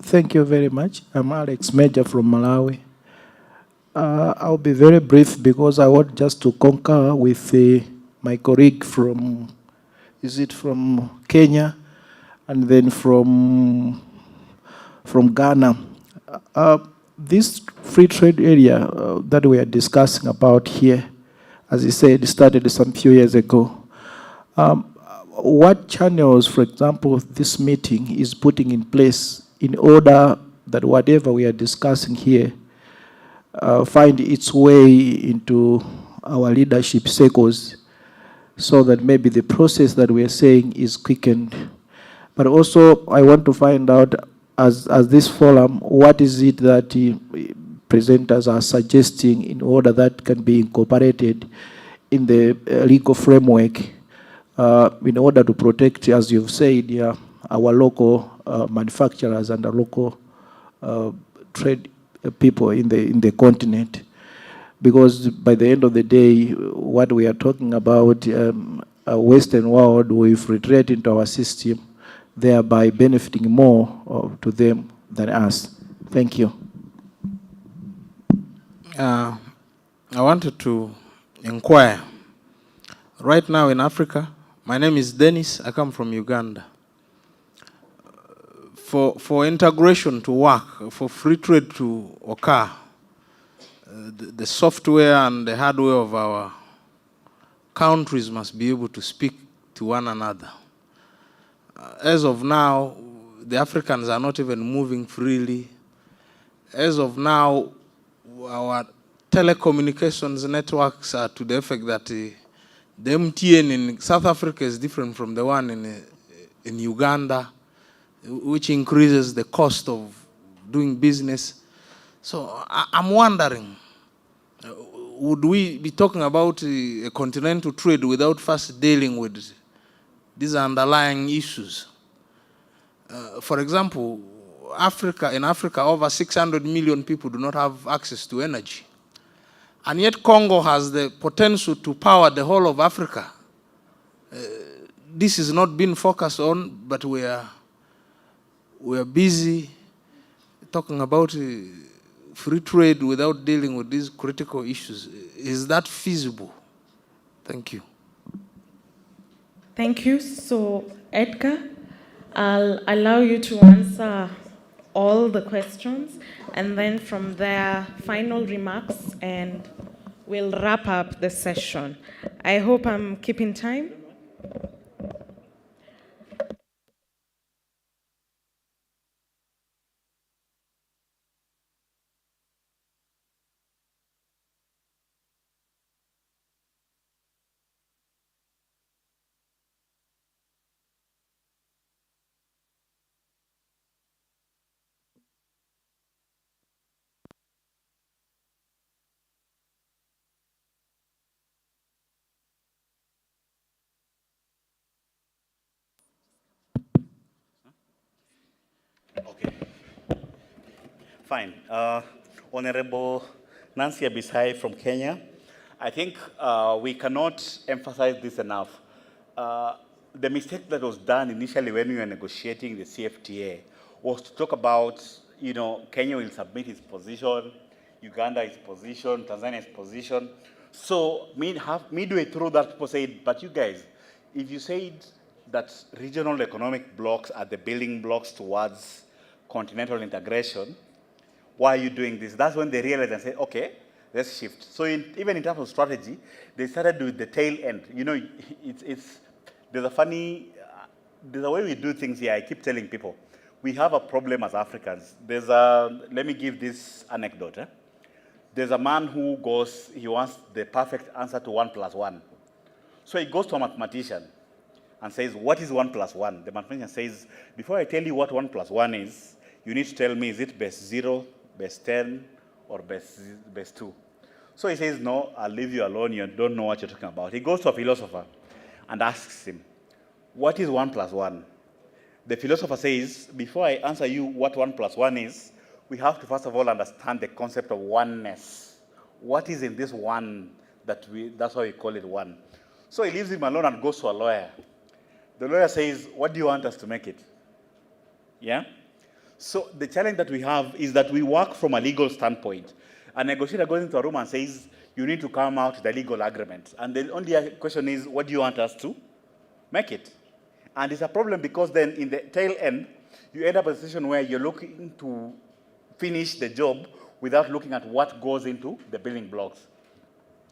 Speaker 12: Thank you very much. I'm Alex Major from Malawi. I'll be very brief because I want just to concur with my colleague from Kenya and then from Ghana. This free trade area that we are discussing about here, as he said, started some few years ago. What channels, for example, this meeting is putting in place in order that whatever we are discussing here find its way into our leadership circles, so that maybe the process that we are saying is quickened. But also, I want to find out, as this forum, what is it that presenters are suggesting in order that can be incorporated in the legal framework in order to protect, as you've said, our local manufacturers and the local trade people in the continent. Because by the end of the day, what we are talking about, a Western world will retreat into our system, thereby benefiting more to them than us. Thank you.
Speaker 13: I wanted to inquire. Right now in Africa, my name is Dennis, I come from Uganda. For integration to work, for free trade to occur, the software and the hardware of our countries must be able to speak to one another. As of now, the Africans are not even moving freely. As of now, our telecommunications networks are to the effect that the MTN in South Africa is different from the one in Uganda, which increases the cost of doing business. So I'm wondering, would we be talking about a continental trade without first dealing with these underlying issues? For example, in Africa, over 600 million people do not have access to energy. And yet Congo has the potential to power the whole of Africa. This is not being focused on, but we are busy talking about free trade without dealing with these critical issues. Is that feasible? Thank you.
Speaker 2: Thank you. So, Edgar, I'll allow you to answer all the questions, and then from there, final remarks, and we'll wrap up the session. I hope I'm keeping time.
Speaker 1: Okay. Fine. Honorable Nancy Abisai from Kenya. I think we cannot emphasize this enough. The mistake that was done initially when we were negotiating the CFTA was to talk about, Kenya will submit its position, Uganda its position, Tanzania its position. So midway through that, people said, but you guys, if you said that regional economic blocks are the building blocks towards continental integration, why are you doing this? That's when they realized and said, okay, let's shift. So even in terms of strategy, they started with the tail end. There's a way we do things here. I keep telling people, we have a problem as Africans. Let me give this anecdote. There's a man who he wants the perfect answer to 1 + 1. So he goes to a mathematician and says, what is 1 + 1? The mathematician says, before I tell you what 1 + 1 is, you need to tell me, is it base 0, base 10, or base 2? So he says, no, I'll leave you alone. You don't know what you're talking about. He goes to a philosopher and asks him, what is 1 + 1? The philosopher says, before I answer you what 1 + 1 is, we have to first of all understand the concept of oneness. What is in this one that's why we call it one? So he leaves him alone and goes to a lawyer. The lawyer says, what do you want us to make it? Yeah? So the challenge that we have is that we work from a legal standpoint. A negotiator goes into a room and says, you need to come out with a legal agreement. And the only question is, what do you want us to make it? And it's a problem because then in the tail end, you end up in a situation where you're looking to finish the job without looking at what goes into the building blocks.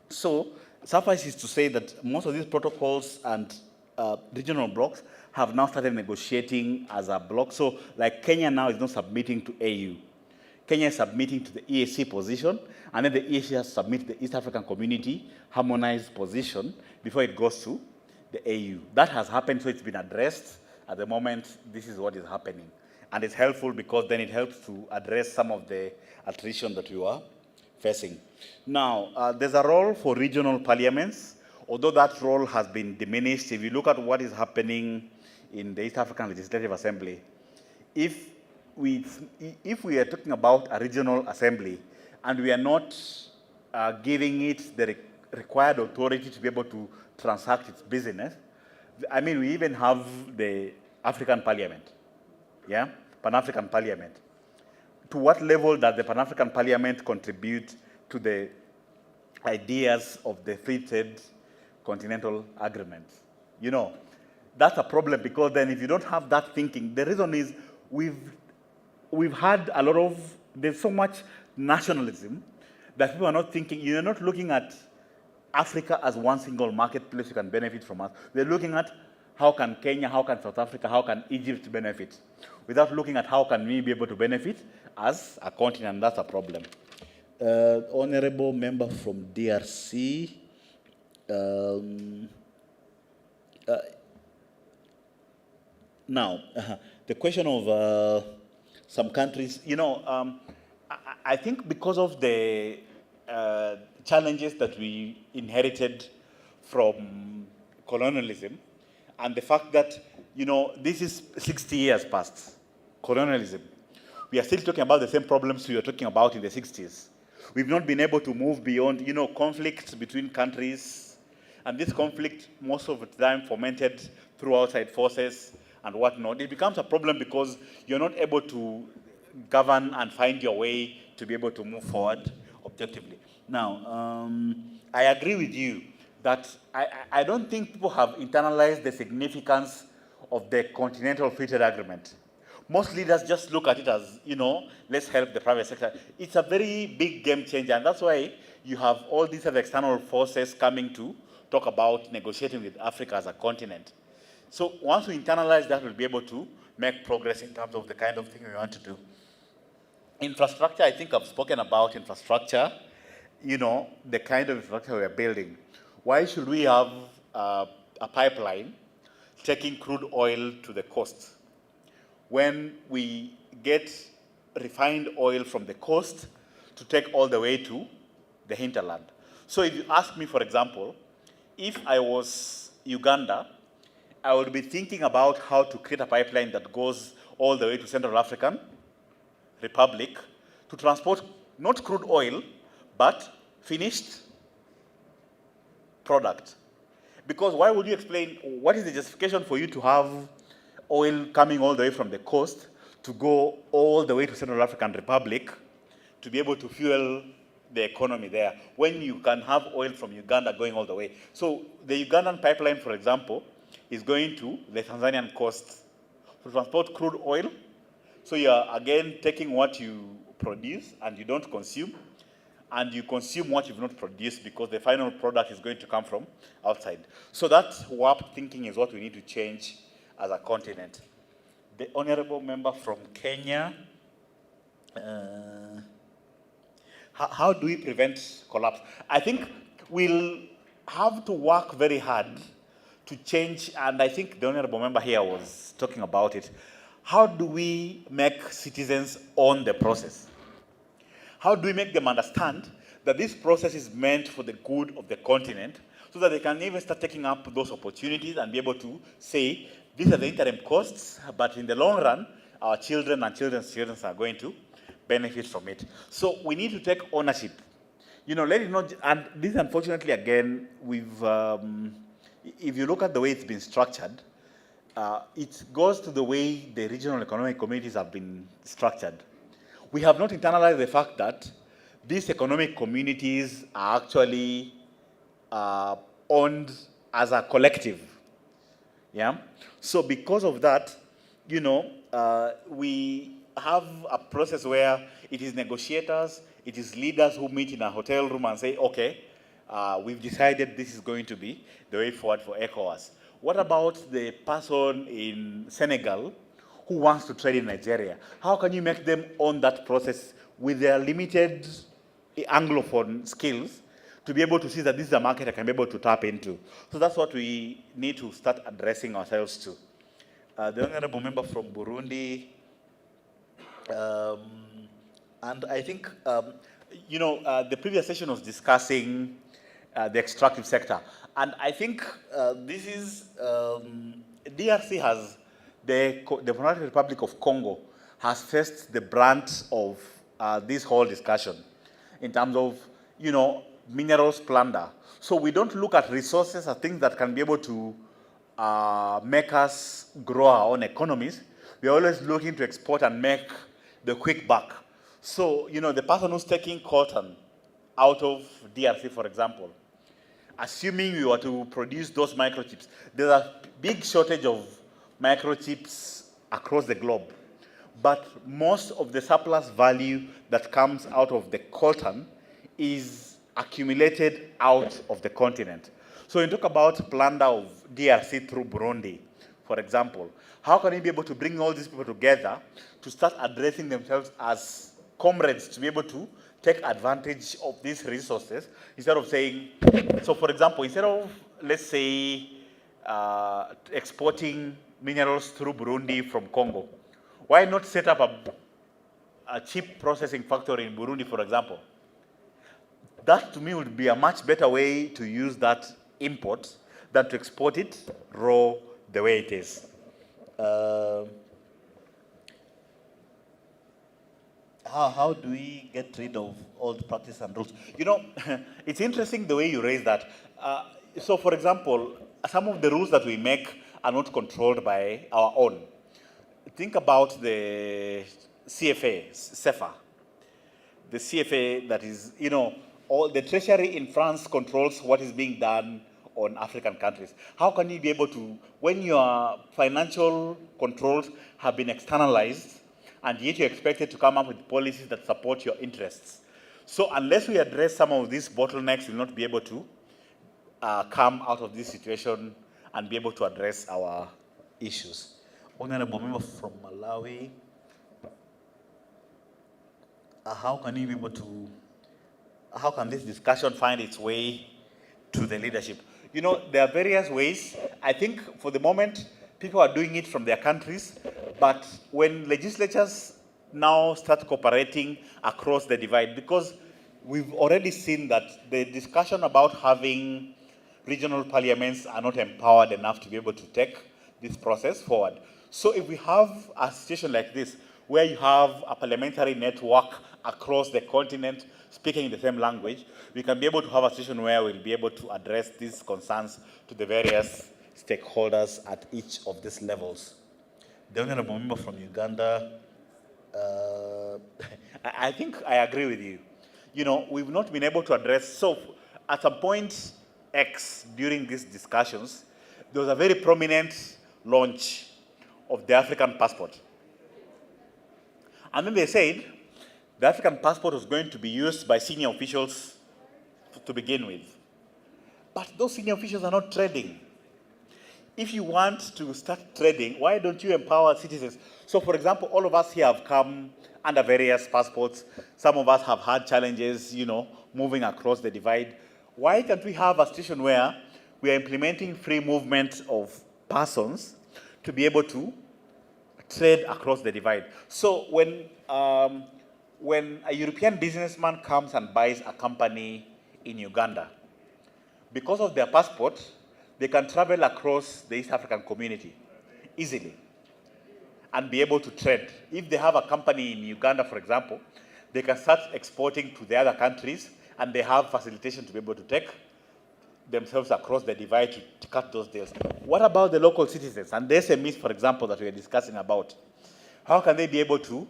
Speaker 1: So suffice is to say that most of these protocols and regional blocks have now started negotiating as a block. So like Kenya now is not submitting to AU. Kenya is submitting to the EAC position, and then the EAC has submitted the East African Community harmonized position before it goes to the AU. That has happened, so it's been addressed. At the moment, this is what is happening. And it's helpful because then it helps to address some of the attrition that we are facing. Now, there's a role for regional parliaments, although that role has been diminished. If you look at what is happening in the East African Legislative Assembly, if we are talking about a regional assembly and we are not giving it the required authority to be able to transact its business, I mean, we even have the African Parliament, yeah, Pan-African Parliament. To what level does the Pan-African Parliament contribute to the ideas of the free trade continental agreement? You know, that's a problem because then if you don't have that thinking, the reason is we've had a lot of, there's so much nationalism that people are not thinking, you're not looking at Africa as one single marketplace you can benefit from us. We're looking at how can Kenya, how can South Africa, how can Egypt benefit, without looking at how can we be able to benefit as a continent. That's a problem. Honorable member from DRC. Now, the question of some countries, you know, I think because of the challenges that we inherited from colonialism and the fact that, you know, this is 60 years past colonialism. We are still talking about the same problems we were talking about in the 60s. We've not been able to move beyond, you know, conflicts between countries. And this conflict, most of the time, fomented through outside forces and whatnot. It becomes a problem because you're not able to govern and find your way to be able to move forward objectively. Now, I agree with you that I don't think people have internalized the significance of the continental free trade agreement. Most leaders just look at it as, you know, let's help the private sector. It's a very big game changer, and that's why you have all these other external forces coming to talk about negotiating with Africa as a continent. So once we internalize that, we'll be able to make progress in terms of the kind of thing we want to do. Infrastructure, I think I've spoken about infrastructure, you know, the kind of infrastructure we're building. Why should we have a pipeline taking crude oil to the coast when we get refined oil from the coast to take all the way to the hinterland? So if you ask me, for example, if I was Uganda, I would be thinking about how to create a pipeline that goes all the way to Central African Republic to transport not crude oil, but finished product. Because why would you explain, what is the justification for you to have oil coming all the way from the coast to go all the way to Central African Republic to be able to fuel the economy there, when you can have oil from Uganda going all the way? So the Ugandan pipeline, for example, is going to the Tanzanian coast to transport crude oil. So you are again taking what you produce and you don't consume, and you consume what you've not produced because the final product is going to come from outside. So that warped thinking is what we need to change as a continent. The honorable member from Kenya, how do we prevent collapse? I think we'll have to work very hard to change, and I think the honorable member here was talking about it. How do we make citizens own the process? How do we make them understand that this process is meant for the good of the continent so that they can even start taking up those opportunities and be able to say, these are the interim costs, but in the long run, our children and children's children are going to benefit from it. So we need to take ownership. You know, let it not, and this unfortunately, again, if you look at the way it's been structured, it goes to the way the regional economic communities have been structured. We have not internalized the fact that these economic communities are actually owned as a collective. Yeah. So because of that, you know, we have a process where it is negotiators, it is leaders who meet in a hotel room and say, okay, we've decided this is going to be the way forward for ECOWAS. What about the person in Senegal who wants to trade in Nigeria? How can you make them own that process with their limited Anglophone skills to be able to see that this is a market I can be able to tap into? So that's what we need to start addressing ourselves to. The honorable member from Burundi. And I think, the previous session was discussing the extractive sector. And I think this is, DRC has, the Democratic Republic of Congo has faced the brunt of this whole discussion in terms of, minerals plunder. So we don't look at resources as things that can be able to make us grow our own economies. We're always looking to export and make the quick buck. So, the person who's taking cotton out of DRC, for example, assuming we were to produce those microchips, there's a big shortage of microchips across the globe. But most of the surplus value that comes out of the cotton is accumulated out of the continent. So when you talk about plunder of DRC through Burundi, for example, how can you be able to bring all these people together to start addressing themselves as comrades to be able to take advantage of these resources instead of saying, so for example, instead of, let's say, exporting minerals through Burundi from Congo, why not set up a cheap processing factory in Burundi, for example? That to me would be a much better way to use that import than to export it raw the way it is. How do we get rid of old practice and rules? It's interesting the way you raise that. So for example, some of the rules that we make are not controlled by our own. Think about the CFA, CEFA. The CFA that is, all the treasury in France controls what is being done on African countries. How can you be able to, when your financial controls have been externalized, and yet you're expected to come up with policies that support your interests? So unless we address some of these bottlenecks, we'll not be able to come out of this situation and be able to address our issues. Honorable member from Malawi, how can you be able to, how can this discussion find its way to the leadership? There are various ways. I think for the moment, people are doing it from their countries, but when legislatures now start cooperating across the divide, because we've already seen that the discussion about having regional parliaments are not empowered enough to be able to take this process forward. So if we have a situation like this, where you have a parliamentary network across the continent speaking the same language, we can be able to have a situation where we'll be able to address these concerns to the various stakeholders at each of these levels. The honorable member from Uganda, I think I agree with you. We've not been able to address, so at some point X during these discussions, there was a very prominent launch of the African passport. And then they said the African passport was going to be used by senior officials to begin with. But those senior officials are not trading. If you want to start trading, why don't you empower citizens? So for example, all of us here have come under various passports. Some of us have had challenges, moving across the divide. Why can't we have a situation where we are implementing free movement of persons to be able to trade across the divide? So when a European businessman comes and buys a company in Uganda, because of their passport, they can travel across the East African community easily and be able to trade. If they have a company in Uganda, for example, they can start exporting to the other countries, and they have facilitation to be able to take themselves across the divide to cut those deals. What about the local citizens and the SMEs, for example, that we are discussing about? How can they be able to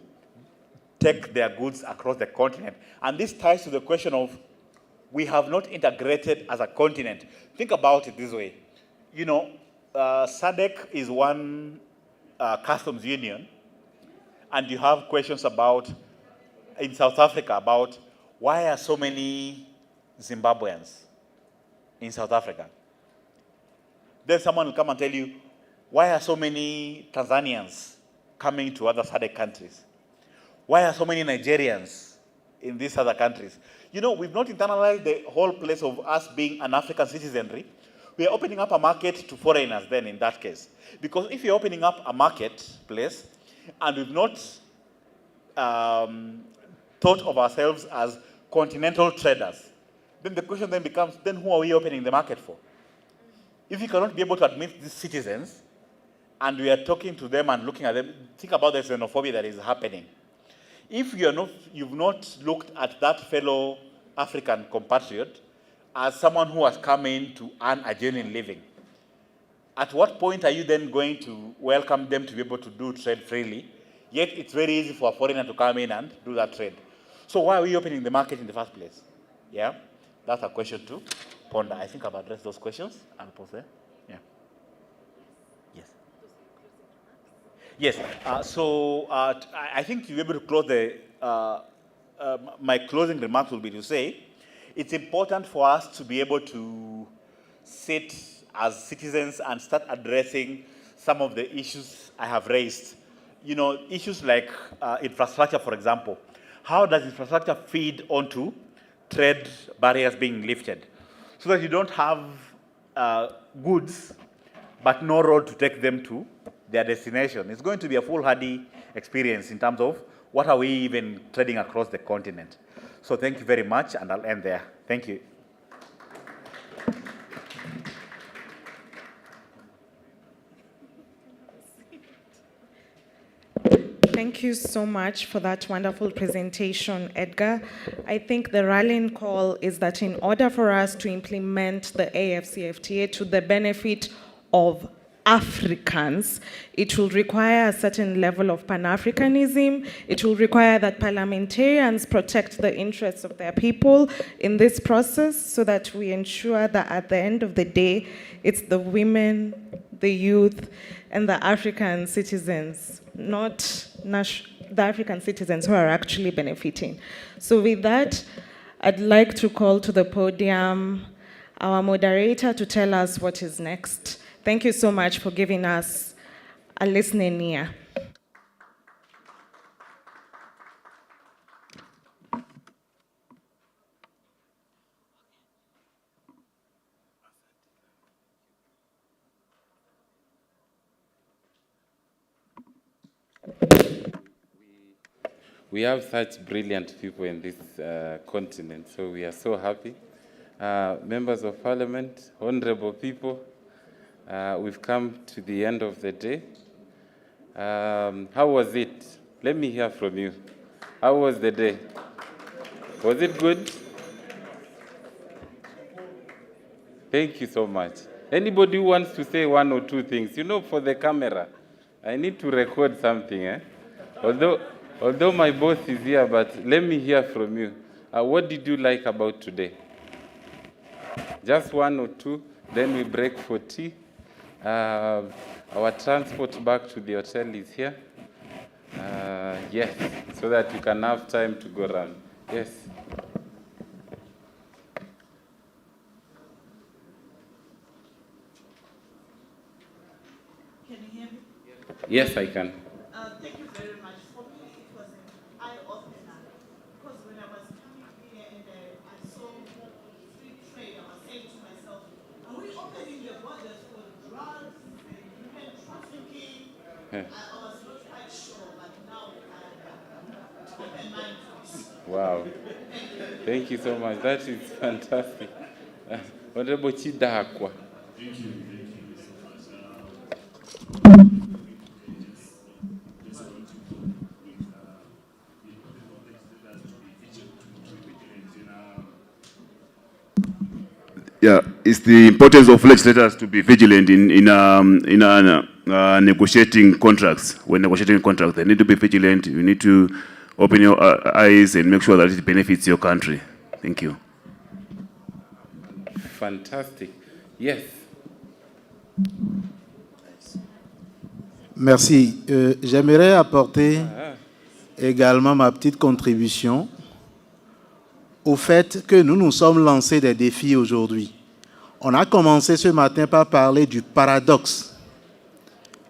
Speaker 1: take their goods across the continent? And this ties to the question of, we have not integrated as a continent. Think about it this way. SADC is one customs union, and you have questions about, in South Africa, about why are so many Zimbabweans in South Africa? Then someone will come and tell you, why are so many Tanzanians coming to other SADC countries? Why are so many Nigerians in these other countries? We've not internalized the whole place of us being an African citizenry. We are opening up a market to foreigners then in that case. Because if you're opening up a marketplace and we've not thought of ourselves as continental traders, then the question then becomes, then who are we opening the market for? If you cannot be able to admit these citizens, and we are talking to them and looking at them, think about the xenophobia that is happening. If you've not looked at that fellow African compatriot as someone who has come in to earn a genuine living, at what point are you then going to welcome them to be able to do trade freely? Yet it's very easy for a foreigner to come in and do that trade. So why are we opening the market in the first place? Yeah, that's a question to ponder. I think I've addressed those questions. I'll pause there. Yeah. Yes. Yes. I think to be able to close my closing remarks will be to say, it's important for us to be able to sit as citizens and start addressing some of the issues I have raised. Issues like infrastructure, for example. How does infrastructure feed onto trade barriers being lifted? So that you don't have goods, but no road to take them to their destination. It's going to be a foolhardy experience in terms of what are we even trading across the continent. So thank you very much, and I'll end there. Thank you.
Speaker 2: Thank you so much for that wonderful presentation, Edgar. I think the rallying call is that in order for us to implement the AFCFTA to the benefit of Africans, it will require a certain level of Pan-Africanism. It will require that parliamentarians protect the interests of their people in this process so that we ensure that at the end of the day, it's the women, the youth, and the African citizens, not the African citizens who are actually benefiting. So with that, I'd like to call to the podium our moderator to tell us what is next. Thank you so much for giving us a listening ear.
Speaker 14: We have such brilliant people in this continent, so we are so happy. Members of Parliament, honorable people, we've come to the end of the day. How was it? Let me hear from you. How was the day? Was it good? Thank you so much. Anybody who wants to say one or two things, for the camera, I need to record something, Although my boss is here, but let me hear from you. What did you like about today? Just one or two, then we break for tea. Our transport back to the hotel is here. Yes, so that you can have time to go around. Yes.
Speaker 15: Can you hear me?
Speaker 14: Yes, I can.
Speaker 15: Thank you very much. For me, it was an eye-opener. Because when I was coming here and I saw free trade, I was saying to myself, are we opening the borders for drugs and human trafficking? I was not quite sure, but now I'm open-minded.
Speaker 14: Wow. Thank you so much. That is fantastic. Honorable Chidakwa.
Speaker 16: Thank you. Yeah, it's the importance of legislators to be vigilant in negotiating contracts. When negotiating contracts, they need to be vigilant. You need to open your eyes and make sure that it benefits your country. Thank you.
Speaker 14: Fantastic. Yes.
Speaker 12: Merci. J'aimerais apporter également ma petite contribution au fait que nous nous sommes lancés des défis aujourd'hui. On a commencé ce matin par parler du paradoxe.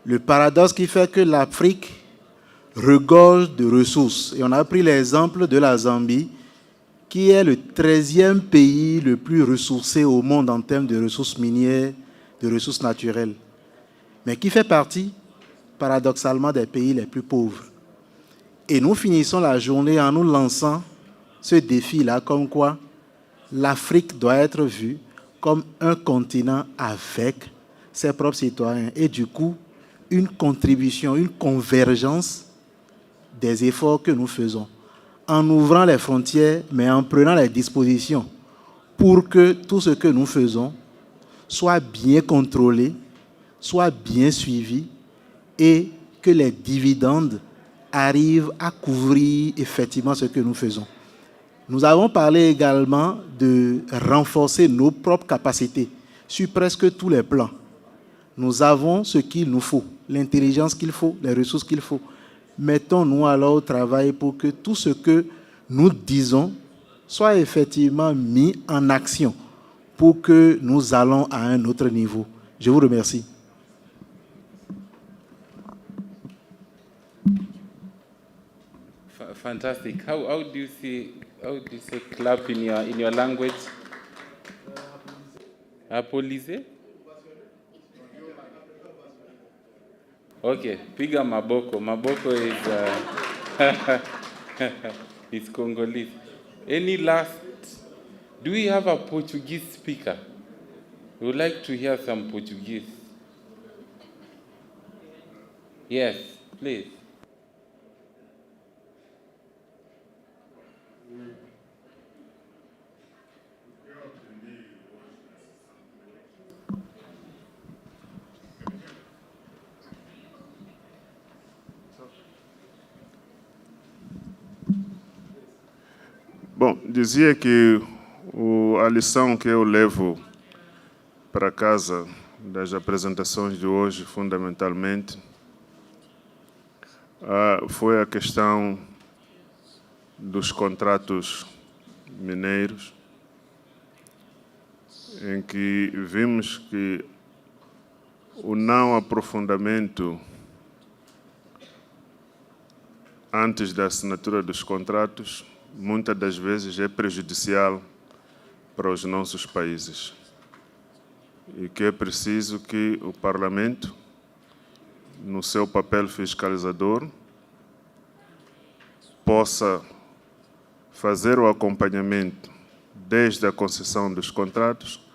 Speaker 12: Le paradoxe qui fait que l'Afrique regorge de ressources. Et on a pris l'exemple de la Zambie, qui est le 13e pays le plus ressourcé au monde en termes de ressources minières, de ressources naturelles, mais qui fait partie, paradoxalement, des pays les plus pauvres. Et nous finissons la journée en nous lançant ce défi-là, comme quoi l'Afrique doit être vue comme un continent avec ses propres citoyens. Et du coup, une contribution, une convergence des efforts que nous faisons, en ouvrant les frontières, mais en prenant les dispositions pour que tout ce que nous faisons soit bien contrôlé, soit bien suivi et que les dividendes arrivent à couvrir effectivement ce que nous faisons. Nous avons parlé également de renforcer nos propres capacités sur presque tous les plans. Nous avons ce qu'il nous faut, l'intelligence qu'il faut, les ressources qu'il faut. Mettons-nous alors au travail pour que tout ce que nous disons soit effectivement mis en action pour que nous allons à un autre niveau. Je vous remercie.
Speaker 14: Fantastic. How do you say clap in your language? Apolize? Okay, piga maboko. Maboko is is Congolese. Any last? Do we have a Portuguese speaker? We would like to hear some Portuguese. Yes, please.
Speaker 17: Bom, dizia que a lição que eu levo para casa das apresentações de hoje, fundamentalmente, foi a questão dos contratos mineiros, em que vimos que o não aprofundamento antes da assinatura dos contratos muitas das vezes é prejudicial para os nossos países. E que é preciso que o Parlamento, no seu papel fiscalizador, possa fazer o acompanhamento desde a concessão dos contratos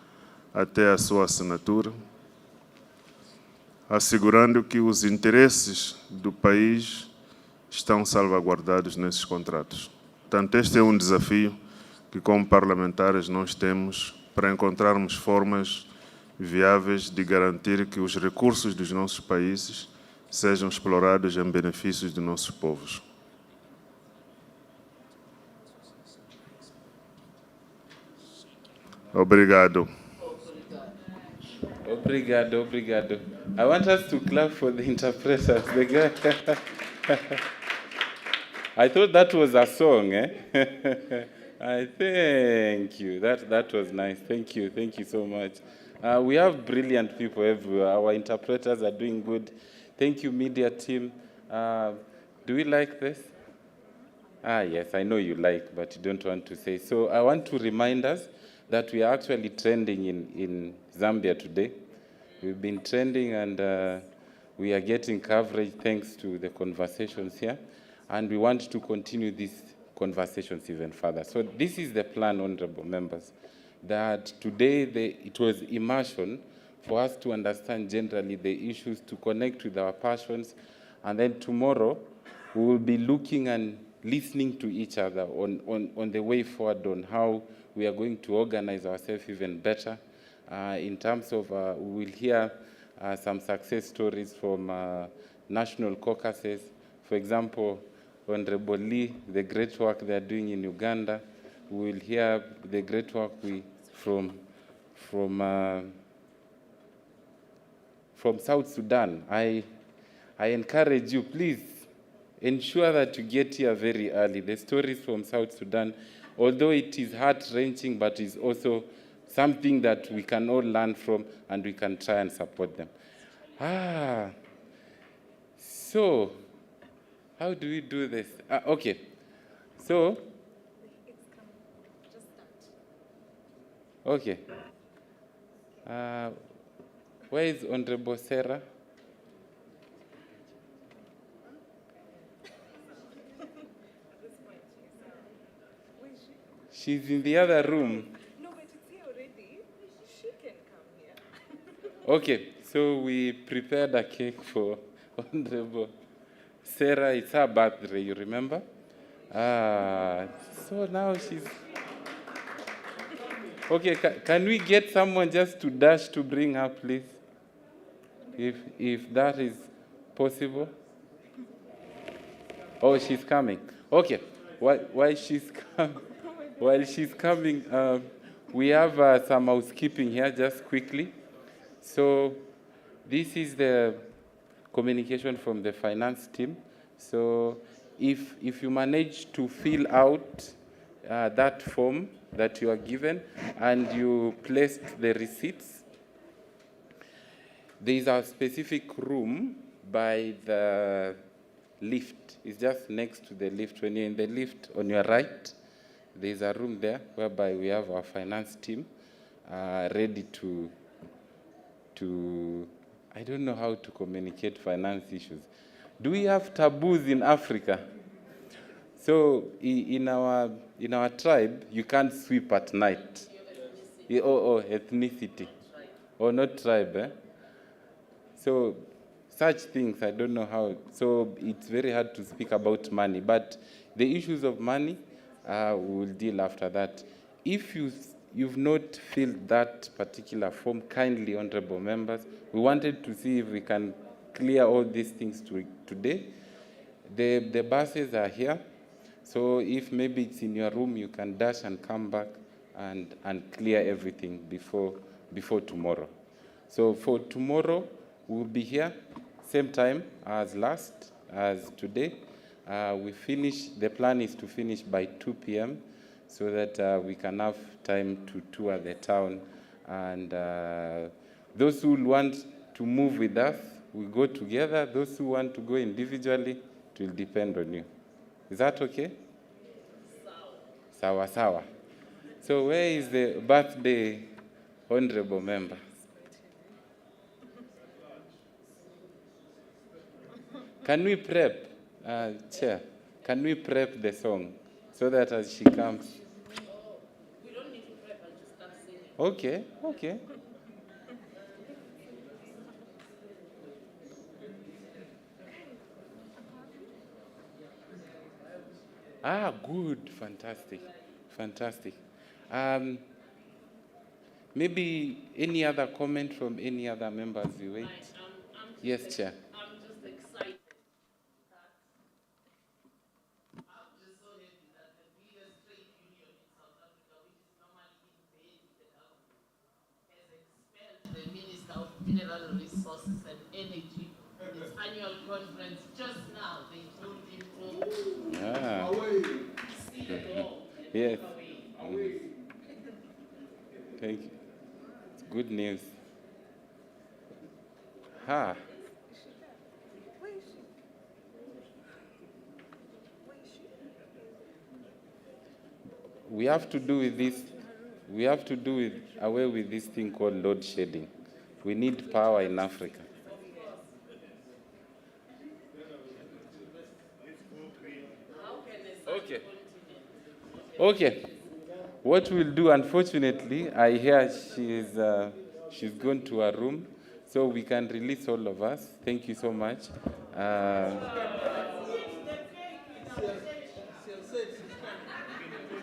Speaker 17: até a sua assinatura, assegurando que os interesses do país estão salvaguardados nesses contratos. Portanto, este é um desafio que, como parlamentares, nós temos para encontrarmos formas viáveis de garantir que os recursos dos nossos países sejam explorados em benefício dos nossos povos. Obrigado.
Speaker 14: Obrigado, obrigado. I want us to clap for the interpreters. The guy. I thought that was a song, eh? I thank you. That was nice. Thank you so much. We have brilliant people everywhere. Our interpreters are doing good. Thank you, media team. Do we like this? Yes, I know you like, but you don't want to say. So I want to remind us that we are actually trending in Zambia today. We've been trending and we are getting coverage thanks to the conversations here. And we want to continue these conversations even further. So this is the plan, honorable members, that today it was immersion for us to understand generally the issues, to connect with our passions, and then tomorrow we will be looking and listening to each other on the way forward, on how we are going to organize ourselves even better. In terms of, we will hear some success stories from national caucuses. For example, Honorable Lee, the great work they are doing in Uganda. We will hear the great work from South Sudan. I encourage you, please ensure that you get here very early. The stories from South Sudan, although it is heart-wrenching, but it's also something that we can all learn from and we can try and support them. So, how do we do this? Okay. So, okay. Where is Honorable Sarah? She's in the other room.
Speaker 2: No, but it's here already. She can come here.
Speaker 14: Okay, so we prepared a cake for Honorable Sarah. It's her birthday, you remember? So now she's... Okay, can we get someone just to dash to bring her, please? If that is possible. Oh, she's coming. Okay, while she's coming, we have some housekeeping here, just quickly. So this is the communication from the finance team. So if you manage to fill out that form that you are given and you placed the receipts, there is a specific room by the lift. It's just next to the lift. When you're in the lift on your right, there is a room there whereby we have our finance team ready to, I don't know how to communicate finance issues. Do we have taboos in Africa? So in our tribe, you can't sweep at night. Ethnicity. Or not tribe, eh? So such things, I don't know how. So it's very hard to speak about money. But the issues of money, we will deal after that. If you've not filled that particular form, kindly, honorable members, we wanted to see if we can clear all these things today. The buses are here. So if maybe it's in your room, you can dash and come back and clear everything before tomorrow. So for tomorrow, we'll be here, same time as today. The plan is to finish by 2 p.m. so that we can have time to tour the town. And those who want to move with us, we go together. Those who want to go individually, it will depend on you. Is that okay? Sawa, sawa. So where is the birthday honorable member? Can we prep, Chair, can we prep the song so that as she comes?
Speaker 3: We don't need to prep, I'll just start singing.
Speaker 14: Okay, okay. Good, fantastic, fantastic. Maybe any other comment from any other members you wait? Yes, Chair.
Speaker 3: I'm just excited that I'm just so happy that the biggest trade union in South Africa, which is normally in bed with the government, has expelled the Minister of Mineral Resources and Energy in its annual conference. Just now, they told him to see it all and
Speaker 14: Yes.
Speaker 3: move away.
Speaker 14: Thank you. It's good news. We have to do with this. We have to do away with this thing called load shedding. We need power in Africa. Okay. Okay. What we'll do, unfortunately, I hear she's gone to her room, so we can release all of us. Thank you so much.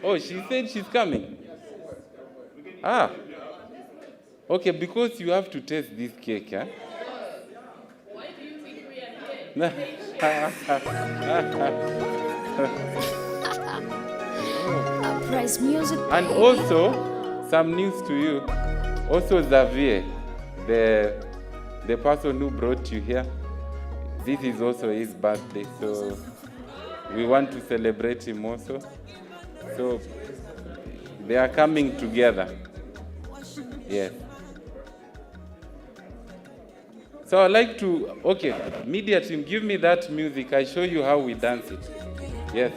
Speaker 14: Oh, she said she's coming. Okay, because you have to taste this cake, huh?
Speaker 3: Why do you think we are here?
Speaker 18: Price music.
Speaker 14: And also, some news to you. Also, Xavier, the person who brought you here, this is also his birthday, so we want to celebrate him also. So they are coming together. Yes. So I'd like to, okay, media team, give me that music. I show you how we dance it. Yes.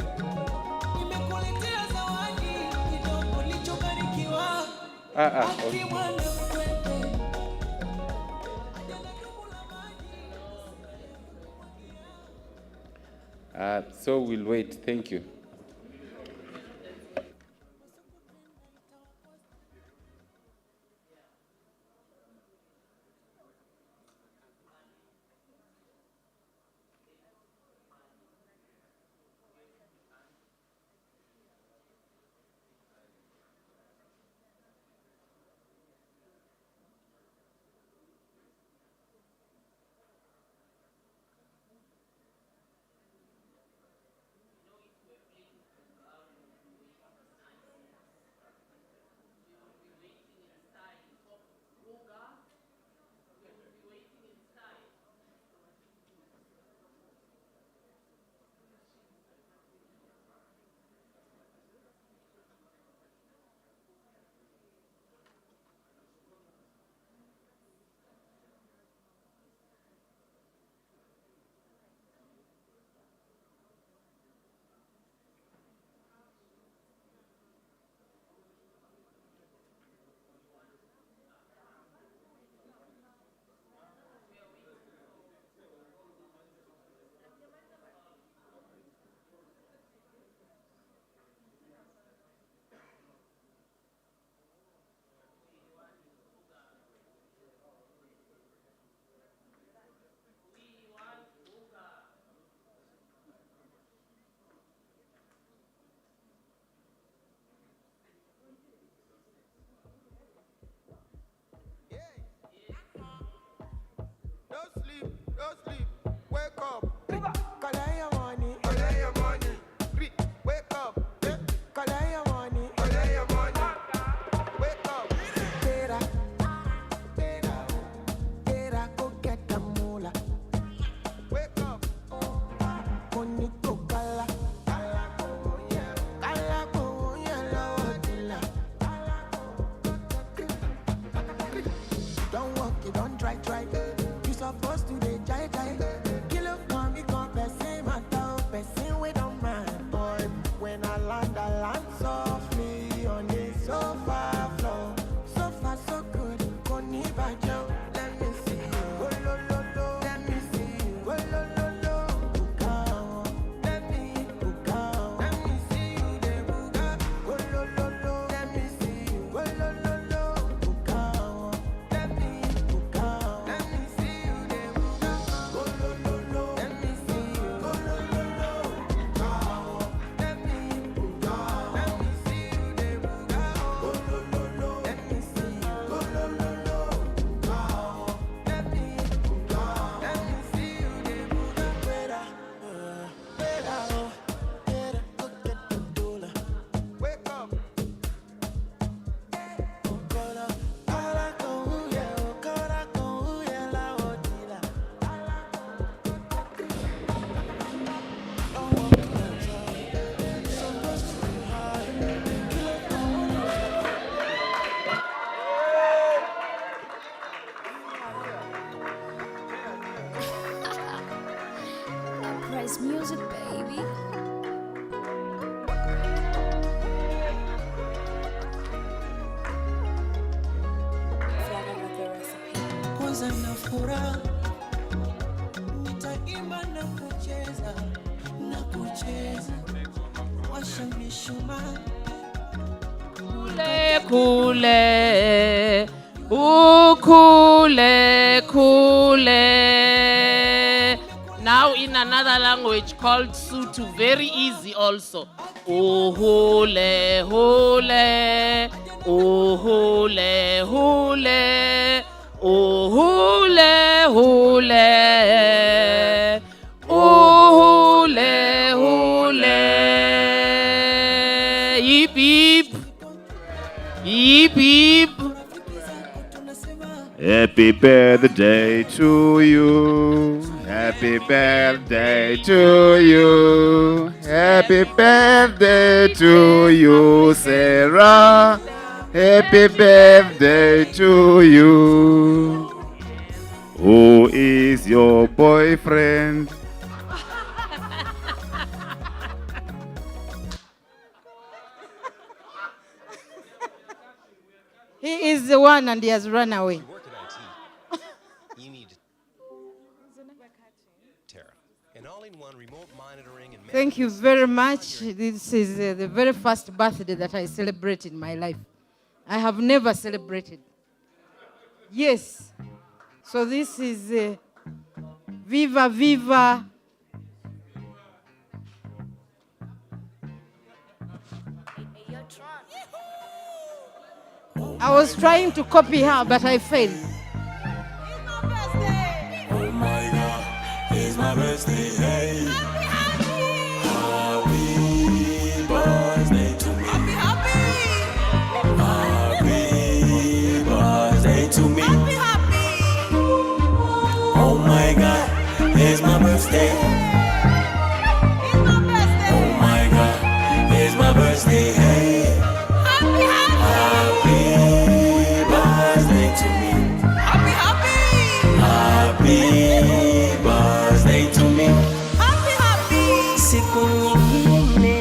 Speaker 14: Okay. So we'll wait. Thank you.
Speaker 18: Music, baby.
Speaker 19: Kwanza na furaha nitaimba na kucheza washa mishumaa
Speaker 3: kule ukule kule. Now in another language called Sutu, very easy also. Uhule hule, uhule hule, uhule hule, uhule hule. Yip yip, yip yip.
Speaker 16: Happy birthday to you. Happy birthday to you. Happy birthday to you, Sarah. Happy birthday to you. Who is your boyfriend?
Speaker 20: He is the one and he has run away. Thank you very much. This is the very first birthday that I celebrate in my life. I have never celebrated. Yes. So this is Viva Viva. I was trying to copy her, but I failed.
Speaker 19: Oh my God, it's my birthday. Hey. Happy birthday to me. Happy birthday to me. Oh my God, it's my birthday. Oh my God, it's my birthday. Hey. Happy birthday to me. Happy birthday to me. Siku nyingine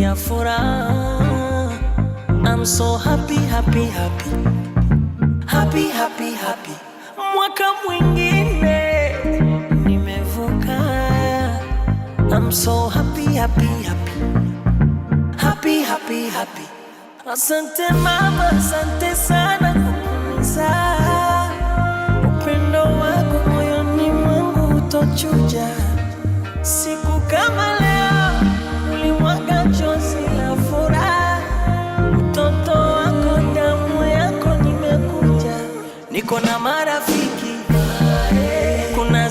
Speaker 19: ya furaha. I'm so happy. Mwaka mwingine nimevuka. I'm so happy. Asante mama, asante sana kumza. Upendo wako moyoni mwangu utochuja. Siku kama leo ulimwaga chozi la furaha. Mtoto wako damu yako nimekuja. Niko na marafiki, kuna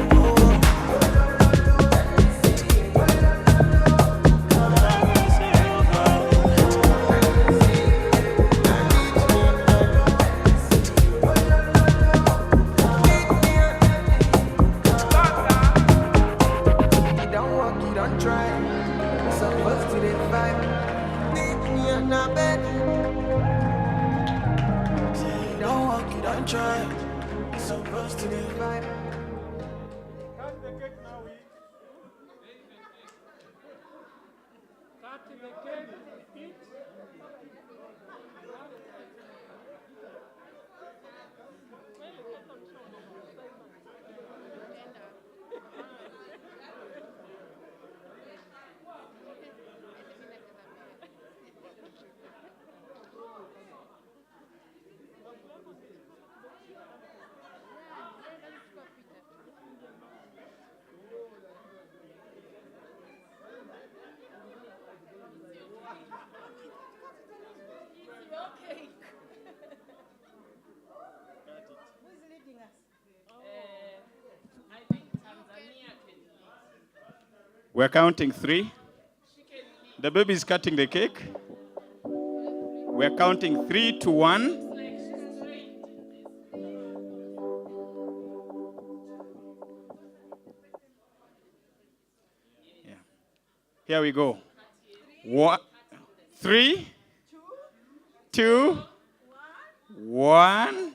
Speaker 21: You don't walk, you don't try. Supposed to the vibe. Take me on a bed. Say you don't walk, you don't try. Supposed to the vibe.
Speaker 4: We're counting 3. The baby is cutting the cake. We're counting 3 to 1. Yeah. Here we go. 1, 3, 2, 1,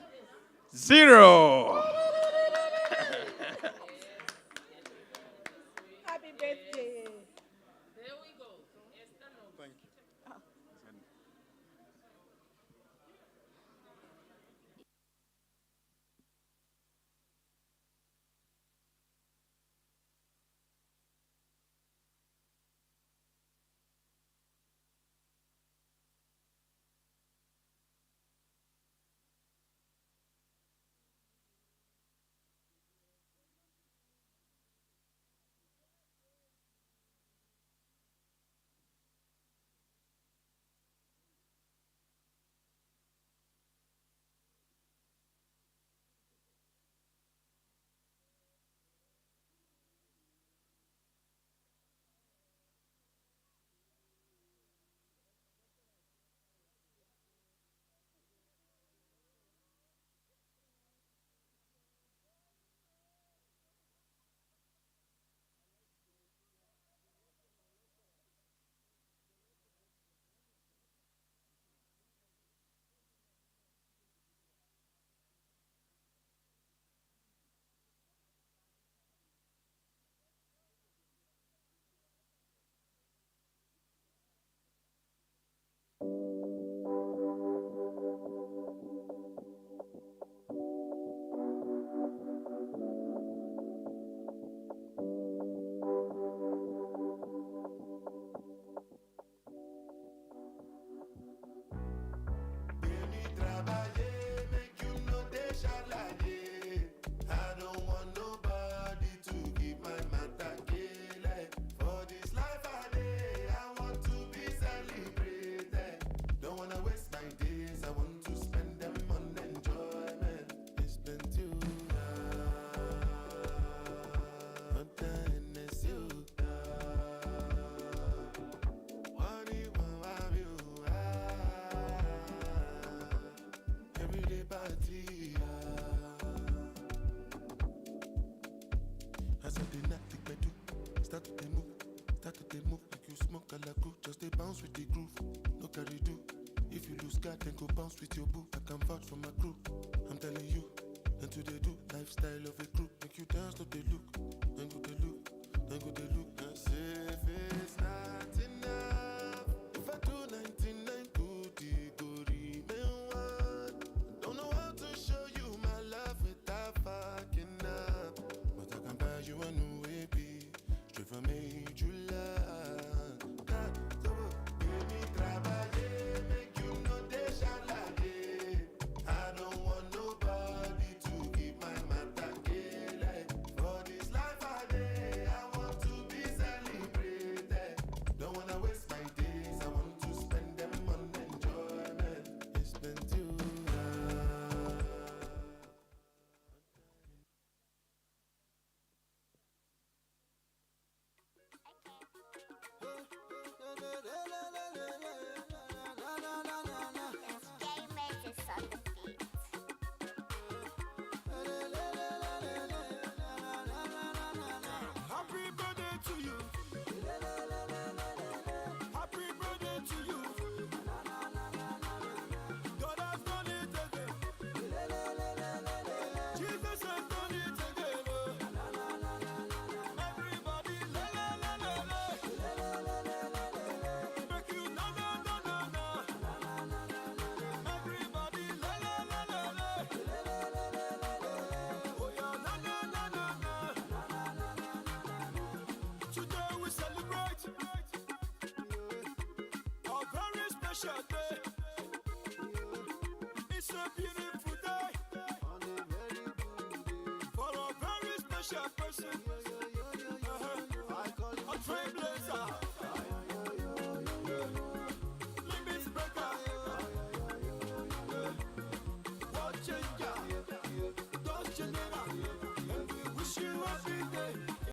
Speaker 4: 0.
Speaker 5: they move, like you smoke a la crew. Just they bounce with the groove, no carry do. If you lose God, then go bounce with your boo. I can vouch for my crew, I'm telling you. And to they do, lifestyle of a crew. Make you dance, to they look, then go they look, then go they look. And say if it's not enough, if I do 99 good, it go remain one. Don't know how to show you my love without fucking up. But I can buy you a new baby, straight from made you love.
Speaker 21: You